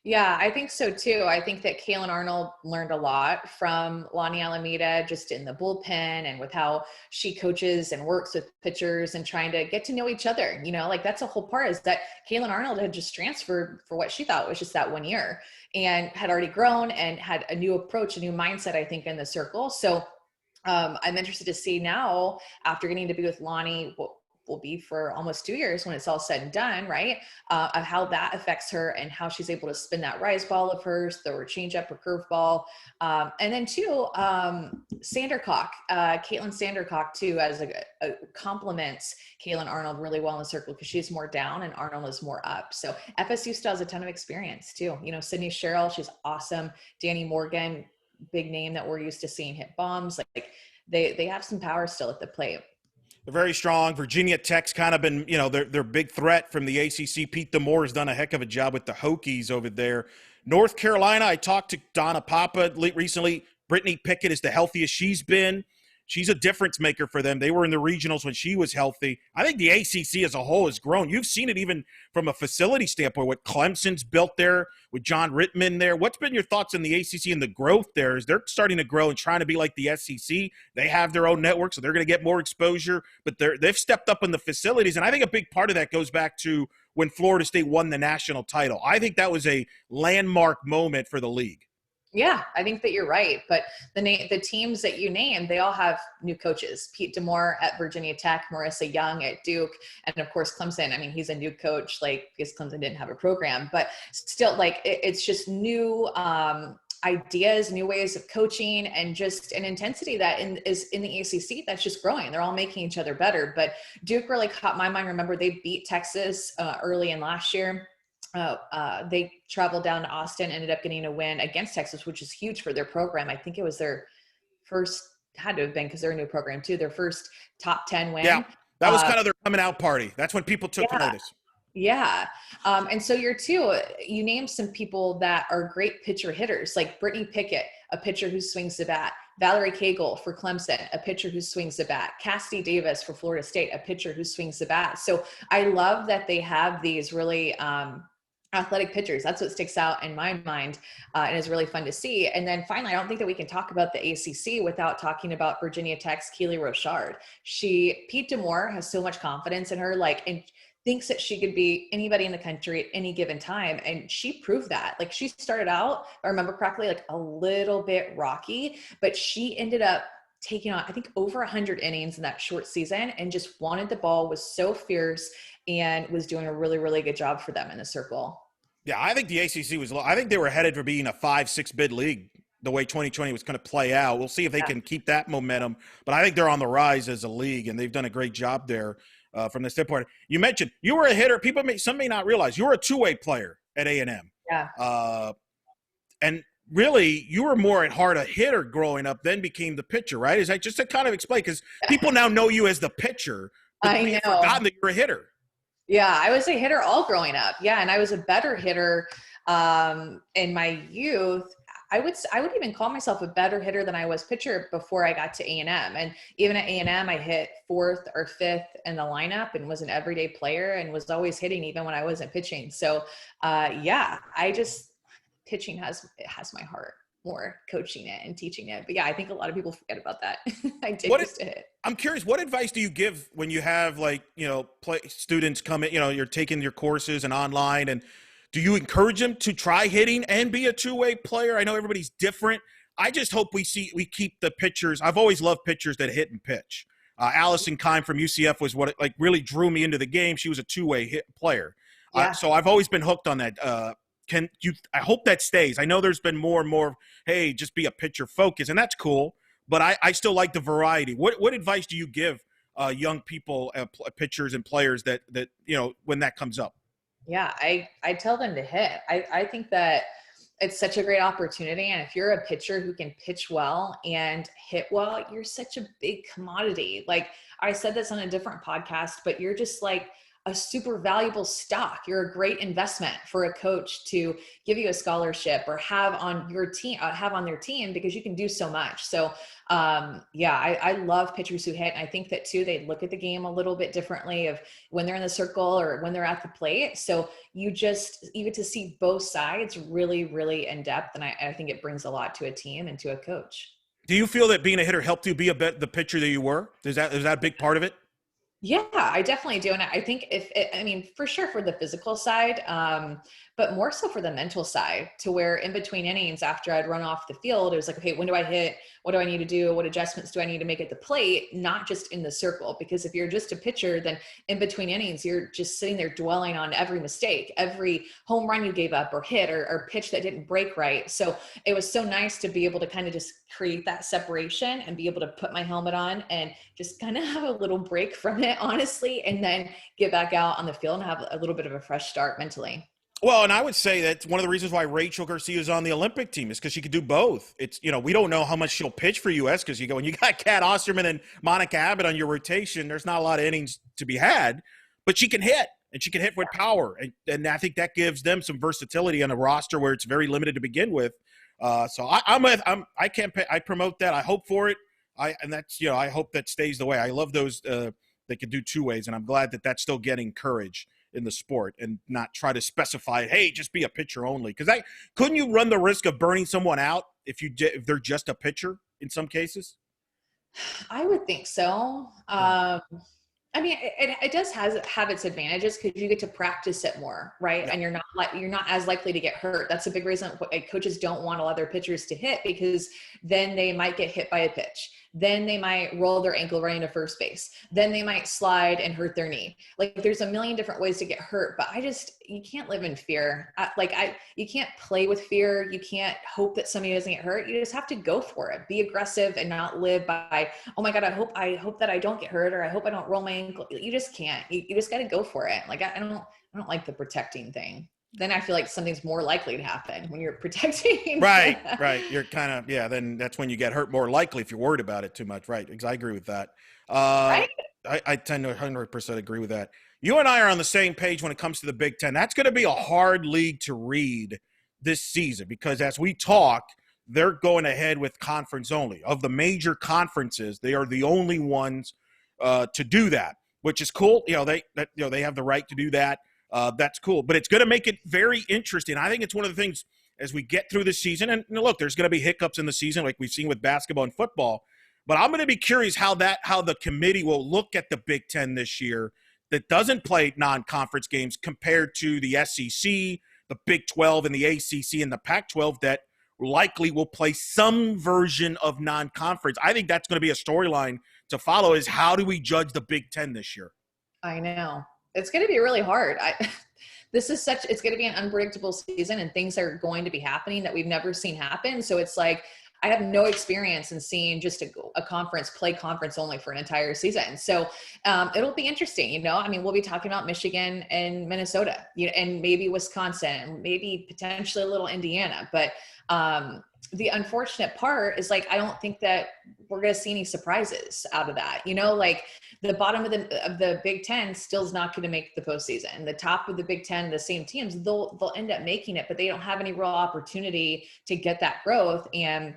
Yeah, I think so too. I think that Kaylin Arnold learned a lot from Lonnie Alameda, just in the bullpen and with how she coaches and works with pitchers and trying to get to know each other. Like that's a whole part, is that Kaylin Arnold had just transferred for what she thought was just that 1 year and had already grown and had a new approach, a new mindset, I think, in the circle. So I'm interested to see now, after getting to be with Lonnie, will be for almost 2 years when it's all said and done, right? Of how that affects her and how she's able to spin that rise ball of hers, throw her changeup or curveball. And then too, Sandercock, Caitlin Sandercock too, as a complements Kaylin Arnold really well in the circle because she's more down and Arnold is more up. So FSU still has a ton of experience too. Sydney Sherrill, she's awesome. Danny Morgan, big name that we're used to seeing hit bombs. Like they have some power still at the plate. They're very strong. Virginia Tech's kind of been, their big threat from the ACC. Pete DeMoore has done a heck of a job with the Hokies over there. North Carolina, I talked to Donna Papa recently. Brittany Pickett is the healthiest she's been. She's a difference maker for them. They were in the regionals when she was healthy. I think the ACC as a whole has grown. You've seen it even from a facility standpoint, what Clemson's built there with John Rittman there. What's been your thoughts on the ACC and the growth there? Is they're starting to grow and trying to be like the SEC. They have their own network, so they're going to get more exposure, but they've stepped up in the facilities. And I think a big part of that goes back to when Florida State won the national title. I think that was a landmark moment for the league. Yeah, I think that you're right. But the teams that you named, they all have new coaches. Pete DeMoore at Virginia Tech, Marissa Young at Duke, and of course Clemson. I mean, he's a new coach, because Clemson didn't have a program, but still, it's just new ideas, new ways of coaching, and just an intensity that is in the ACC that's just growing. They're all making each other better. But Duke really caught my mind. Remember, they beat Texas early in last year. They traveled down to Austin, ended up getting a win against Texas, which is huge for their program. I think it was their first, had to have been because they're a new program too, their first top 10 win. Yeah, that was kind of their coming out party. That's when people took notice. Yeah. And so you named some people that are great pitcher hitters, like Brittany Pickett, a pitcher who swings the bat. Valerie Cagle for Clemson, a pitcher who swings the bat. Cassidy Davis for Florida State, a pitcher who swings the bat. So I love that they have these really athletic pitchers. That's what sticks out in my mind and is really fun to see. And then finally, I don't think that we can talk about the ACC without talking about Virginia Tech's Keely Rochard. Pete DeMoore has so much confidence in her, and thinks that she could be anybody in the country at any given time. And she proved that. She started out, if I remember correctly, a little bit rocky, but she ended up taking on, I think, over 100 innings in that short season and just wanted the ball, was so fierce, and was doing a really, really good job for them in the circle. Yeah, I think the ACC I think they were headed for being a 5-6 bid league the way 2020 was going to play out. We'll see if they can keep that momentum, but I think they're on the rise as a league, and they've done a great job there from the standpoint. You mentioned you were a hitter. Some may not realize you were a two-way player at A&M. Yeah. And really, you were more at heart a hitter growing up, then became the pitcher, right? Is that just to kind of explain? Because people now know you as the pitcher, but they've forgotten that you're a hitter. Yeah, I was a hitter all growing up. Yeah, and I was a better hitter in my youth. I would even call myself a better hitter than I was pitcher before I got to A&M. And even at A&M, I hit 4th or 5th in the lineup and was an everyday player and was always hitting even when I wasn't pitching. So, pitching has my heart, more coaching it and teaching it. But yeah, I think a lot of people forget about that. I did used to hit. I'm curious, what advice do you give when you have students come in, you're taking your courses and online, and do you encourage them to try hitting and be a two-way player? I know everybody's different. I just hope we keep the pitchers. I've always loved pitchers that hit and pitch. Allison Kime from UCF was what really drew me into the game. She was a two-way hit player. Yeah. So I've always been hooked on that. I hope that stays. I know there's been more and more, hey, just be a pitcher focus, and that's cool. But I still like the variety. What advice do you give young people, pitchers and players that when that comes up? Yeah, I tell them to hit. I think that it's such a great opportunity. And if you're a pitcher who can pitch well and hit well, you're such a big commodity. Like I said this on a different podcast, but you're just like a super valuable stock. You're a great investment for a coach to give you a scholarship or have on your team, have on their team, because you can do so much. So I love pitchers who hit. And I think that too, they look at the game a little bit differently of when they're in the circle or when they're at the plate. So you get to see both sides really, really in depth. And I think it brings a lot to a team and to a coach. Do you feel that being a hitter helped you be the pitcher that you were? Is that a big part of it? Yeah, I definitely do. And I think for sure for the physical side, but more so for the mental side, to where in between innings after I'd run off the field, it was like, okay, when do I hit? What do I need to do? What adjustments do I need to make at the plate? Not just in the circle, because if you're just a pitcher, then in between innings, you're just sitting there dwelling on every mistake, every home run you gave up or hit or pitch that didn't break right. So it was so nice to be able to kind of just create that separation and be able to put my helmet on and just kind of have a little break from it, honestly, and then get back out on the field and have a little bit of a fresh start mentally. Well, and I would say that's one of the reasons why Rachel Garcia is on the Olympic team, is because she could do both. It's, we don't know how much she'll pitch for U.S. because when you got Kat Osterman and Monica Abbott on your rotation, there's not a lot of innings to be had, but she can hit, and she can hit with power. And I think that gives them some versatility on a roster where it's very limited to begin with. So I promote that. I hope for it. I hope that stays the way. I love those that can do two ways, and I'm glad that that's still getting courage in the sport and not try to specify, hey, just be a pitcher only. Because couldn't you run the risk of burning someone out if they're just a pitcher in some cases? I would think so. It does have its advantages because you get to practice it more, right? Yeah. And you're not as likely to get hurt. That's a big reason coaches don't want a lot of their pitchers to hit, because then they might get hit by a pitch. Then they might roll their ankle right into first base. Then they might slide and hurt their knee. Like there's a million different ways to get hurt, but you can't live in fear. You can't play with fear. You can't hope that somebody doesn't get hurt. You just have to go for it. Be aggressive and not live by, oh my God, I hope that I don't get hurt, or I hope I don't roll my ankle. You just can't. You just got to go for it. Like I don't like the protecting thing. Then I feel like something's more likely to happen when you're protecting. Right. You're kind of, then that's when you get hurt more likely if you're worried about it too much. Right. Because I agree with that. Right? I tend to 100% agree with that. You and I are on the same page when it comes to the Big Ten. That's going to be a hard league to read this season, because as we talk, they're going ahead with conference only. Of the major conferences, they are the only ones to do that, which is cool. They have the right to do that. That's cool, but it's going to make it very interesting. I think it's one of the things as we get through the season, and look, there's going to be hiccups in the season like we've seen with basketball and football, but I'm going to be curious how the committee will look at the Big Ten this year that doesn't play non-conference games compared to the SEC, the Big 12, and the ACC and the Pac-12 that likely will play some version of non-conference. I think that's going to be a storyline to follow, is how do we judge the Big Ten this year? I know. It's going to be really hard. It's going to be an unpredictable season, and things are going to be happening that we've never seen happen. So it's like, I have no experience in seeing just a conference play conference only for an entire season. So it'll be interesting. We'll be talking about Michigan and Minnesota, and maybe Wisconsin, and maybe potentially a little Indiana. But the unfortunate part is, I don't think that we're going to see any surprises out of that. The bottom of the Big Ten still is not going to make the postseason. The top of the Big Ten, the same teams, they'll end up making it, but they don't have any real opportunity to get that growth. And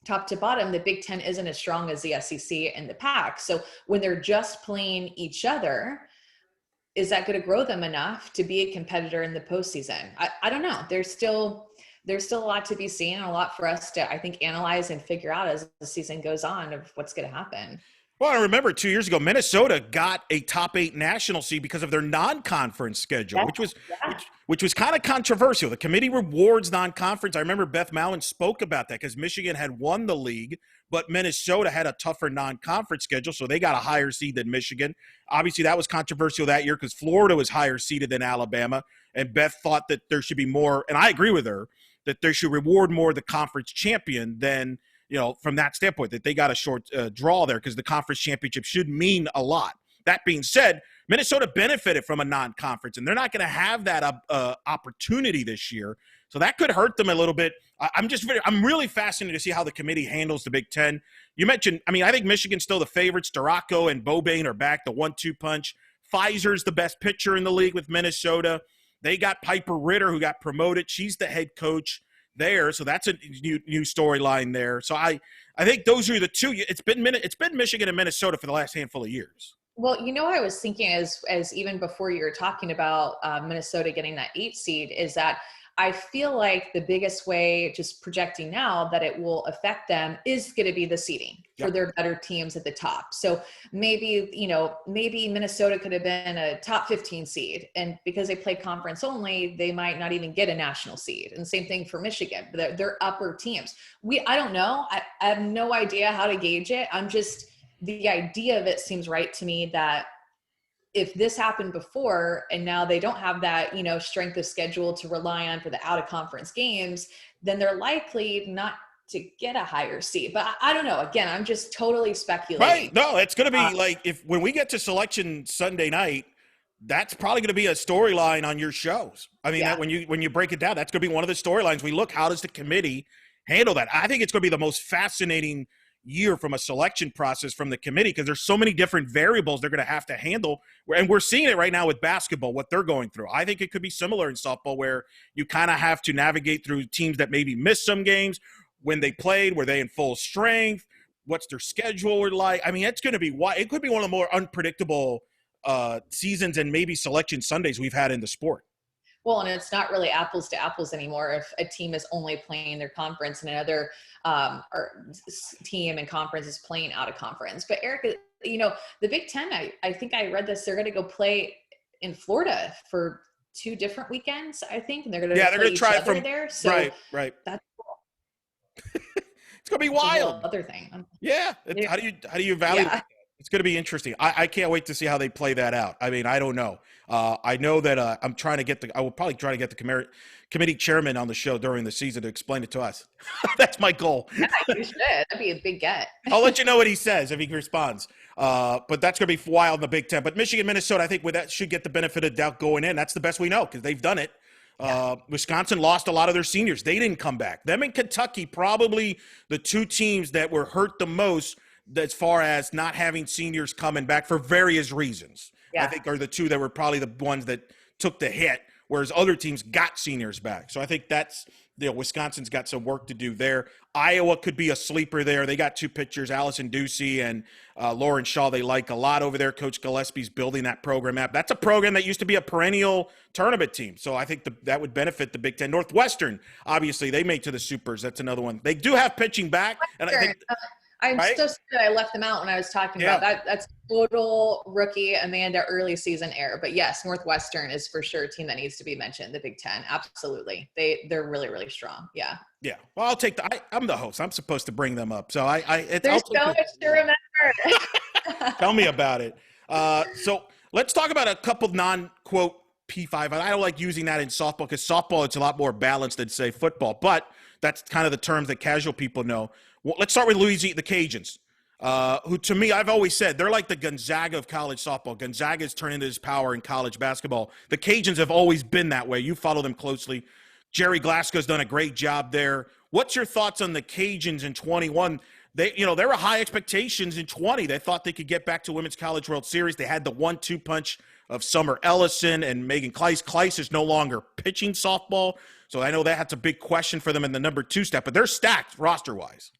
top to bottom, the Big Ten isn't as strong as the SEC and the Pac. So when they're just playing each other, is that going to grow them enough to be a competitor in the postseason? I don't know. There's still a lot to be seen, and a lot for us to, I think, analyze and figure out as the season goes on of what's going to happen. Well, I remember 2 years ago, Minnesota got a top 8 national seed because of their non-conference schedule, which was kind of controversial. The committee rewards non-conference. I remember Beth Mallon spoke about that because Michigan had won the league, but Minnesota had a tougher non-conference schedule, so they got a higher seed than Michigan. Obviously, that was controversial that year because Florida was higher seeded than Alabama. And Beth thought that there should be more, and I agree with her, that they should reward more the conference champion than, from that standpoint, that they got a short draw there because the conference championship should mean a lot. That being said, Minnesota benefited from a non-conference, and they're not going to have that opportunity this year. So that could hurt them a little bit. I'm really fascinated to see how the committee handles the Big Ten. You mentioned, I think Michigan's still the favorites. Storako and Bobain are back, the 1-2 punch. Pfizer's the best pitcher in the league with Minnesota. They got Piper Ritter, who got promoted. She's the head coach there, so that's a new storyline there. So I think those are the two. It's been Michigan and Minnesota for the last handful of years. Well, I was thinking as even before you were talking about Minnesota getting that 8 seed, is that I feel like the biggest way, just projecting now, that it will affect them is going to be the seeding for their better teams at the top. So maybe Minnesota could have been a top 15 seed, and because they play conference only, they might not even get a national seed. And same thing for Michigan. They're upper teams. I don't know. I have no idea how to gauge it. The idea of it seems right to me, that if this happened before and now they don't have that, strength of schedule to rely on for the out of conference games, then they're likely not to get a higher seed. But I don't know. Again, I'm just totally speculating. Right. No, it's going to be when we get to selection Sunday night, that's probably going to be a storyline on your shows. That when you break it down, that's going to be one of the storylines. We look, how does the committee handle that? I think it's going to be the most fascinating year from a selection process from the committee, because there's so many different variables they're going to have to handle. And we're seeing it right now with basketball, what they're going through. I think it could be similar in softball, where you kind of have to navigate through teams that maybe missed some games. When they played, were they in full strength? What's their schedule like? It's going to be it could be one of the more unpredictable seasons and maybe selection Sundays we've had in the sport. Well, and it's not really apples to apples anymore if a team is only playing their conference and another team in conference is playing out of conference. But Eric, the Big Ten, I think I read this, they're going to go play in Florida for 2 different weekends, I think, and they're going to try it from there. So right. That's cool. It's going to be wild. Other thing. Yeah. How do you evaluate? Yeah. It's going to be interesting. I can't wait to see how they play that out. I don't know. I know that I will probably try to get the committee chairman on the show during the season to explain it to us. That's my goal. Yeah, you should. That'd be a big get. I'll let you know what he says if he responds. But that's going to be wild in the Big Ten. But Michigan, Minnesota, I think with that should get the benefit of doubt going in. That's the best we know because they've done it. Wisconsin lost a lot of their seniors. They didn't come back. Them and Kentucky, probably the 2 teams that were hurt the most as far as not having seniors coming back for various reasons. I think are the 2 that were probably the ones that took the hit, whereas other teams got seniors back. So I think that's, Wisconsin's got some work to do there. Iowa could be a sleeper there. They got 2 pitchers, Allison Ducey and Lauren Shaw, they like a lot over there. Coach Gillespie's building that program up. That's a program that used to be a perennial tournament team. So I think that would benefit the Big Ten. Northwestern, obviously, they made to the supers. That's another one. They do have pitching back. And I think I'm so sad I left them out when I was talking about that. That's total rookie Amanda early season error. But yes, Northwestern is for sure a team that needs to be mentioned. The Big Ten, absolutely. They're really, really strong. Yeah. Yeah. Well, I'll take I'm the host. I'm supposed to bring them up. So there's so much to remember. Tell me about it. So let's talk about a couple of non-quote P5. I don't like using that in softball because softball, it's a lot more balanced than say football, but that's kind of the terms that casual people know. Well, let's start with Louisiana, the Cajuns, who to me, I've always said, they're like the Gonzaga of college softball. Gonzaga's turned into his power in college basketball. The Cajuns have always been that way. You follow them closely. Jerry Glasgow's done a great job there. What's your thoughts on the Cajuns in 21? There were high expectations in 20. They thought they could get back to Women's College World Series. They had the 1-2 punch of Summer Ellison and Megan Kleiss. Kleiss is no longer pitching softball, so I know that's a big question for them in the number 2 step, but they're stacked roster-wise.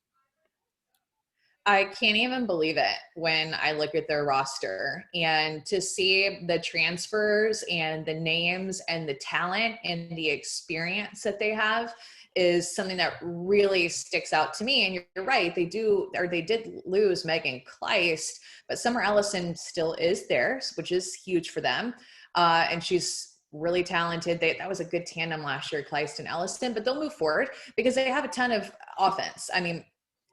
I can't even believe it when I look at their roster, and to see the transfers and the names and the talent and the experience that they have is something that really sticks out to me. And you're right, they did lose Megan Kleiss, but Summer Ellison still is there, which is huge for them. And she's really talented. That was a good tandem last year, Kleiss and Ellison, but they'll move forward because they have a ton of offense.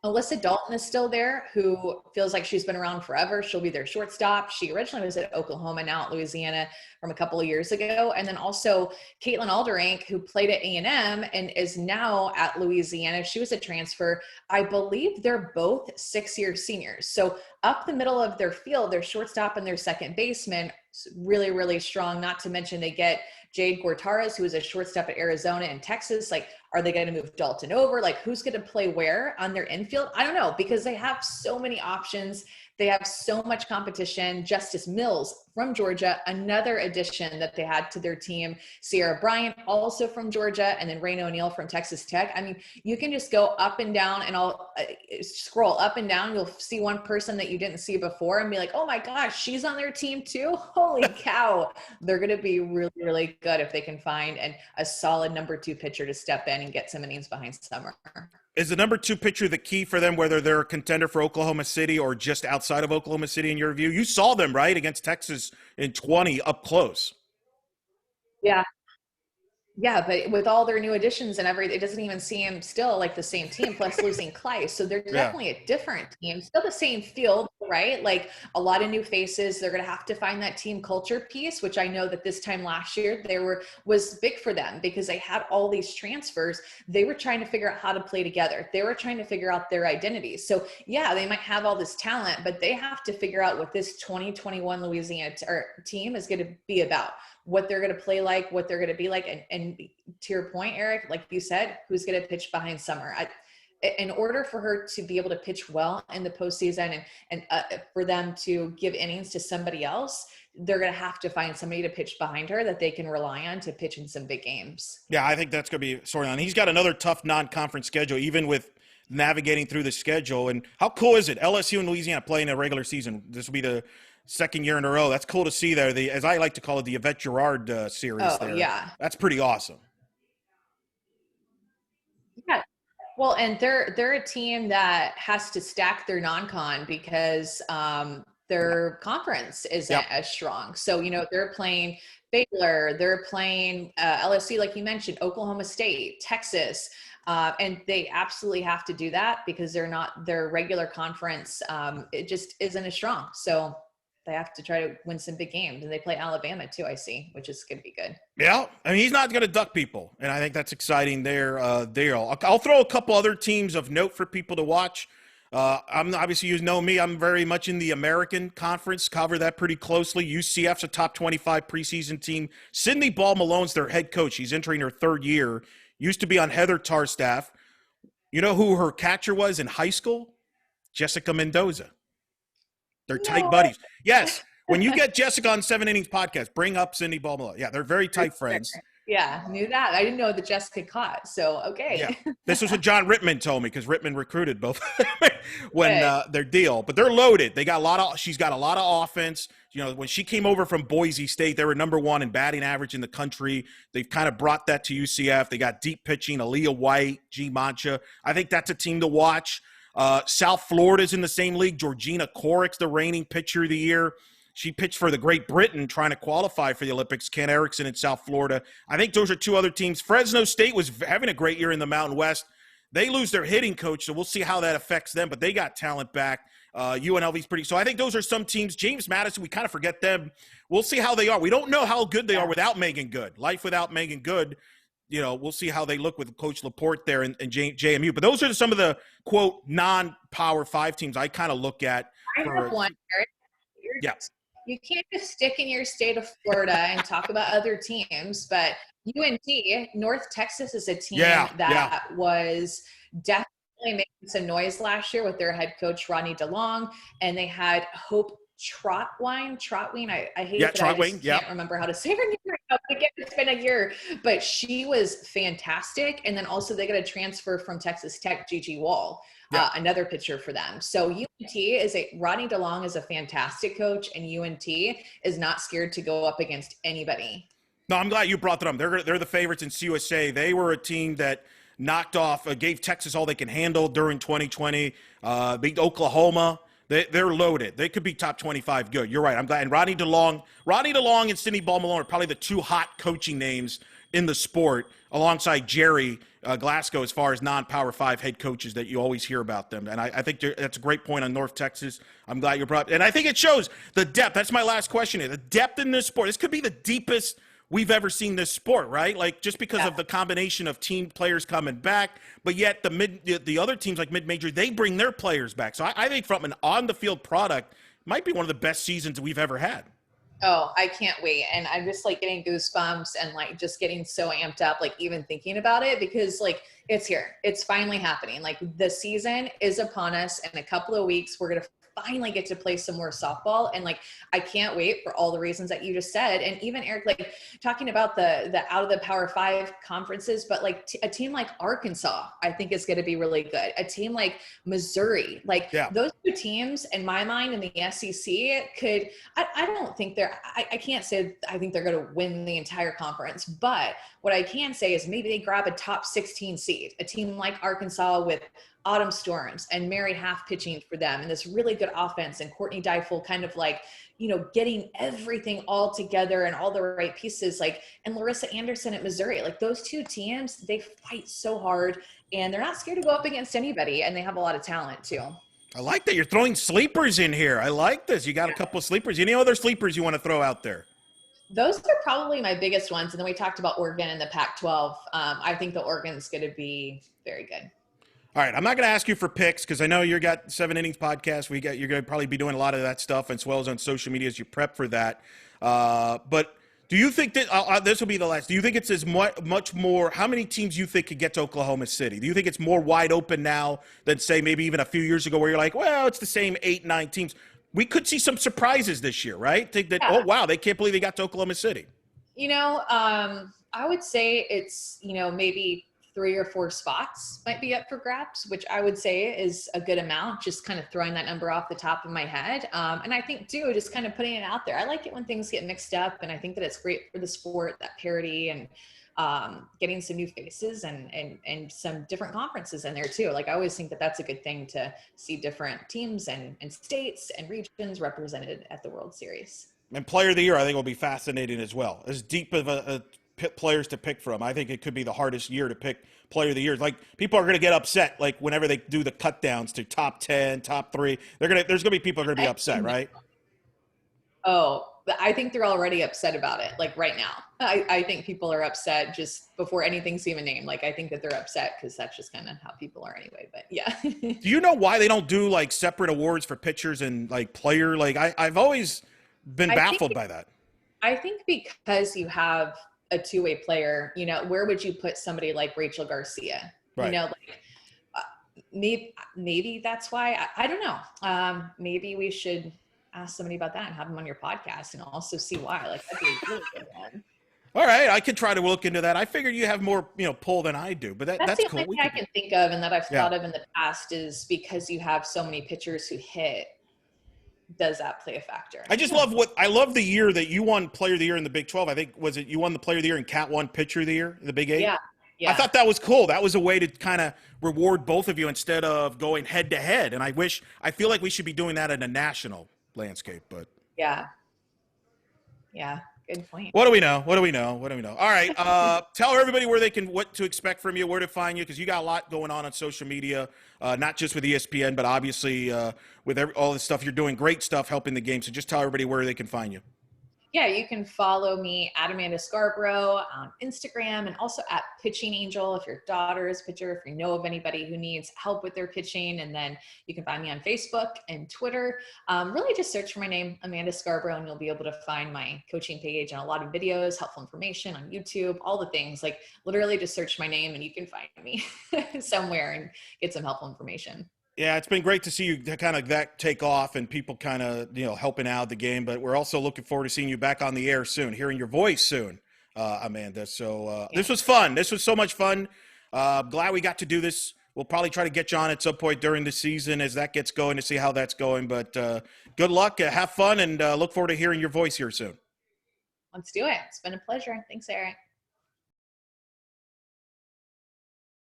Alyssa Dalton is still there, who feels like she's been around forever. She'll be their shortstop. She originally was at Oklahoma, now at Louisiana from a couple of years ago. And then also Caitlin Alderank, who played at A&M and is now at Louisiana. She was a transfer. I believe they're both 6-year seniors. So up the middle of their field, their shortstop and their second baseman, really, really strong. Not to mention they get Jade Gortaras, who is a shortstop at Arizona and Texas. Like, are they going to move Dalton over? Like, who's going to play where on their infield? I don't know, because they have so many options. They have so much competition. Justice Mills from Georgia, another addition that they had to their team. Sierra Bryant, also from Georgia, and then Raina O'Neal from Texas Tech. I mean, you can just go up and down, and I'll scroll up and down. You'll see one person that you didn't see before and be like, oh my gosh, she's on their team too? Holy cow. They're going to be really, really good if they can find a solid number 2 pitcher to step in and get some innings behind Summer. Is the number 2 pitcher the key for them, whether they're a contender for Oklahoma City or just outside of Oklahoma City, in your view? You saw them, right, against Texas in 20 up close. Yeah. Yeah, but with all their new additions and everything, it doesn't even seem still like the same team, plus losing Kleiss. So they're definitely a different team. Still the same field, right? Like a lot of new faces. They're going to have to find that team culture piece, which I know that this time last year was big for them because they had all these transfers. They were trying to figure out how to play together. They were trying to figure out their identities. So yeah, they might have all this talent, but they have to figure out what this 2021 Louisiana team is going to be about, what they're going to play like, what they're going to be like. And to your point, Eric, like you said, who's going to pitch behind Summer? In order for her to be able to pitch well in the postseason and for them to give innings to somebody else, they're going to have to find somebody to pitch behind her that they can rely on to pitch in some big games. Yeah, I think that's going to be a storyline. He's got another tough non-conference schedule, even with navigating through the schedule. And how cool is it? LSU and Louisiana playing a regular season. This will be the second year in a row. That's cool to see there. As I like to call it, the Yvette Girard series. Oh, there. Yeah. That's pretty awesome. Yeah. Well, and they're a team that has to stack their non-con because their conference isn't as strong. So, they're playing Baylor, they're playing LSU, like you mentioned, Oklahoma State, Texas, and they absolutely have to do that because their regular conference, it just isn't as strong. So they have to try to win some big games, and they play Alabama too, I see, which is going to be good. Yeah, I mean, he's not going to duck people, and I think that's exciting there, Dale. I'll throw a couple other teams of note for people to watch. I'm obviously, you know me, I'm very much in the American Conference, cover that pretty closely. UCF's a top 25 preseason team. Sydney Ball Malone's their head coach. She's entering her 3rd year. Used to be on Heather Tarr's staff. You know who her catcher was in high school? Jessica Mendoza. They're tight buddies. Yes. When you get Jessica on 7 Innings podcast, bring up Cindy Ball Malone. Yeah, they're very tight friends. Yeah, knew that. I didn't know that Jessica caught. So, okay. Yeah. This was what John Rittman told me because Rittman recruited both when their deal. But they're loaded. She's got a lot of offense. When she came over from Boise State, they were number 1 in batting average in the country. They've kind of brought that to UCF. They got deep pitching, Aaliyah White, G. Mancha. I think that's a team to watch. South Florida's in the same league. Georgina Corrick's the reigning pitcher of the year. She pitched for the Great Britain trying to qualify for the Olympics. Ken Erickson in South Florida. I think those are 2 other teams. Fresno State was having a great year in the Mountain West. They lose their hitting coach, so we'll see how that affects them, but they got talent back. UNLV's pretty – so I think those are some teams. James Madison, we kind of forget them. We'll see how they are. We don't know how good they are without Megan Good. Life without Megan Good. We'll see how they look with Coach Laporte there and JMU. But those are some of the, quote, non-Power 5 teams I kind of look at. I have one, Eric. Yes. You can't just stick in your state of Florida and talk about other teams, but UNT, North Texas, is a team that was definitely making some noise last year with their head coach, Rodney DeLong, and they had Hope Trotwine. I hate it, but I just can't remember how to say her name right now. Again, it's been a year, but she was fantastic. And then also they got a transfer from Texas Tech, Gigi Wall, another pitcher for them. So Rodney DeLong is a fantastic coach, and UNT is not scared to go up against anybody. No, I'm glad you brought them up. They're the favorites in CUSA. They were a team that knocked off, gave Texas all they can handle during 2020, beat Oklahoma. They're loaded. They could be top 25 good. You're right. I'm glad. And Rodney DeLong and Sydney Ball Malone are probably the 2 hot coaching names in the sport alongside Jerry Glasgow as far as non-Power 5 head coaches that you always hear about them. And I think that's a great point on North Texas. I'm glad you brought, and I think it shows the depth. That's my last question here. The depth in this sport. This could be the deepest we've ever seen this sport, right? Like just because of the combination of team players coming back, but yet the other teams like mid-major, they bring their players back. So I think from an on-the-field product, might be one of the best seasons we've ever had. Oh, I can't wait. And I'm just like getting goosebumps and like just getting so amped up, like even thinking about it, because like it's here. It's finally happening. Like the season is upon us. In a couple of weeks, we're going to finally get to play some more softball. And like, I can't wait for all the reasons that you just said. And even Eric, like talking about the out of the Power 5 conferences, but like a team like Arkansas, I think is going to be really good. A team like Missouri, like those two teams in my mind in the SEC could, I don't think I can't say I think they're going to win the entire conference, but what I can say is maybe they grab a top 16 seed, a team like Arkansas with Autumn Storms and Mary Half pitching for them and this really good offense and Courtney Deifel kind of like, you know, getting everything all together and all the right pieces, like, and Larissa Anderson at Missouri, like those two teams, they fight so hard and they're not scared to go up against anybody and they have a lot of talent too. I like that you're throwing sleepers in here. I like this. You got a couple of sleepers. Any other sleepers you want to throw out there? Those are probably my biggest ones. And then we talked about Oregon and the Pac-12. I think the Oregon's going to be very good. All right, I'm not going to ask you for picks because I know you got 7 Innings podcast. You're going to probably be doing a lot of that stuff as well as on social media as you prep for that. But do you think that this will be the last? Do you think it's as much more? How many teams you think could get to Oklahoma City? Do you think it's more wide open now than say maybe even a few years ago where you're like, well, it's the same 8, 9 teams? We could see some surprises this year, right? Think that oh wow, they can't believe they got to Oklahoma City. You know, I would say it's maybe 3 or 4 spots might be up for grabs, which I would say is a good amount, just kind of throwing that number off the top of my head. And I think too, just kind of putting it out there. I like it when things get mixed up and I think that it's great for the sport, that parity and getting some new faces and some different conferences in there too. Like I always think that that's a good thing to see different teams and states and regions represented at the World Series. And Player of the Year, I think, will be fascinating as well. As deep of a players to pick from, I think it could be the hardest year to pick Player of the Year. Like people are going to get upset, like whenever they do the cut downs to top 10, top 3. There's going to be people who are going to be upset, right? Oh, I think they're already upset about it. Like right now, I think people are upset just before anything's even named. Like I think that they're upset because that's just kind of how people are anyway. But yeah. Do you know why they don't do like separate awards for pitchers and like player? Like I've always been baffled by that. I think because you have a two-way player, where would you put somebody like Rachel Garcia? Right. Maybe that's why. I don't know. Maybe we should ask somebody about that and have them on your podcast and also see why. Like that'd be a really good one. All right, I could try to look into that. I figured you have more, pull than I do, but that's the cool. only thing I can think of and that I've thought of in the past is because you have so many pitchers who hit. Does that play a factor? I love the year that you won Player of the Year in the Big 12. I think you won the Player of the Year and Cat won Pitcher of the Year in the Big 8. Yeah. I thought that was cool. That was a way to kind of reward both of you instead of going head to head. And I feel like we should be doing that in a national landscape, but yeah, good point. What do we know? All right. Tell everybody what to expect from you, where to find you, because you got a lot going on social media, not just with ESPN, but obviously with all the stuff you're doing, great stuff helping the game. So just tell everybody where they can find you. Yeah, you can follow me at Amanda Scarborough on Instagram and also at Pitching Angel if your daughter is a pitcher, if you know of anybody who needs help with their pitching. And then you can find me on Facebook and Twitter. Really just search for my name, Amanda Scarborough, and you'll be able to find my coaching page and a lot of videos, helpful information on YouTube, all the things. Like literally just search my name and you can find me somewhere and get some helpful information. Yeah, it's been great to see you kind of that take off and people kind of, helping out the game. But we're also looking forward to seeing you back on the air soon, hearing your voice soon, Amanda. So This was fun. This was so much fun. Glad we got to do this. We'll probably try to get you on at some point during the season as that gets going to see how that's going. But good luck. Have fun and look forward to hearing your voice here soon. Let's do it. It's been a pleasure. Thanks, Eric.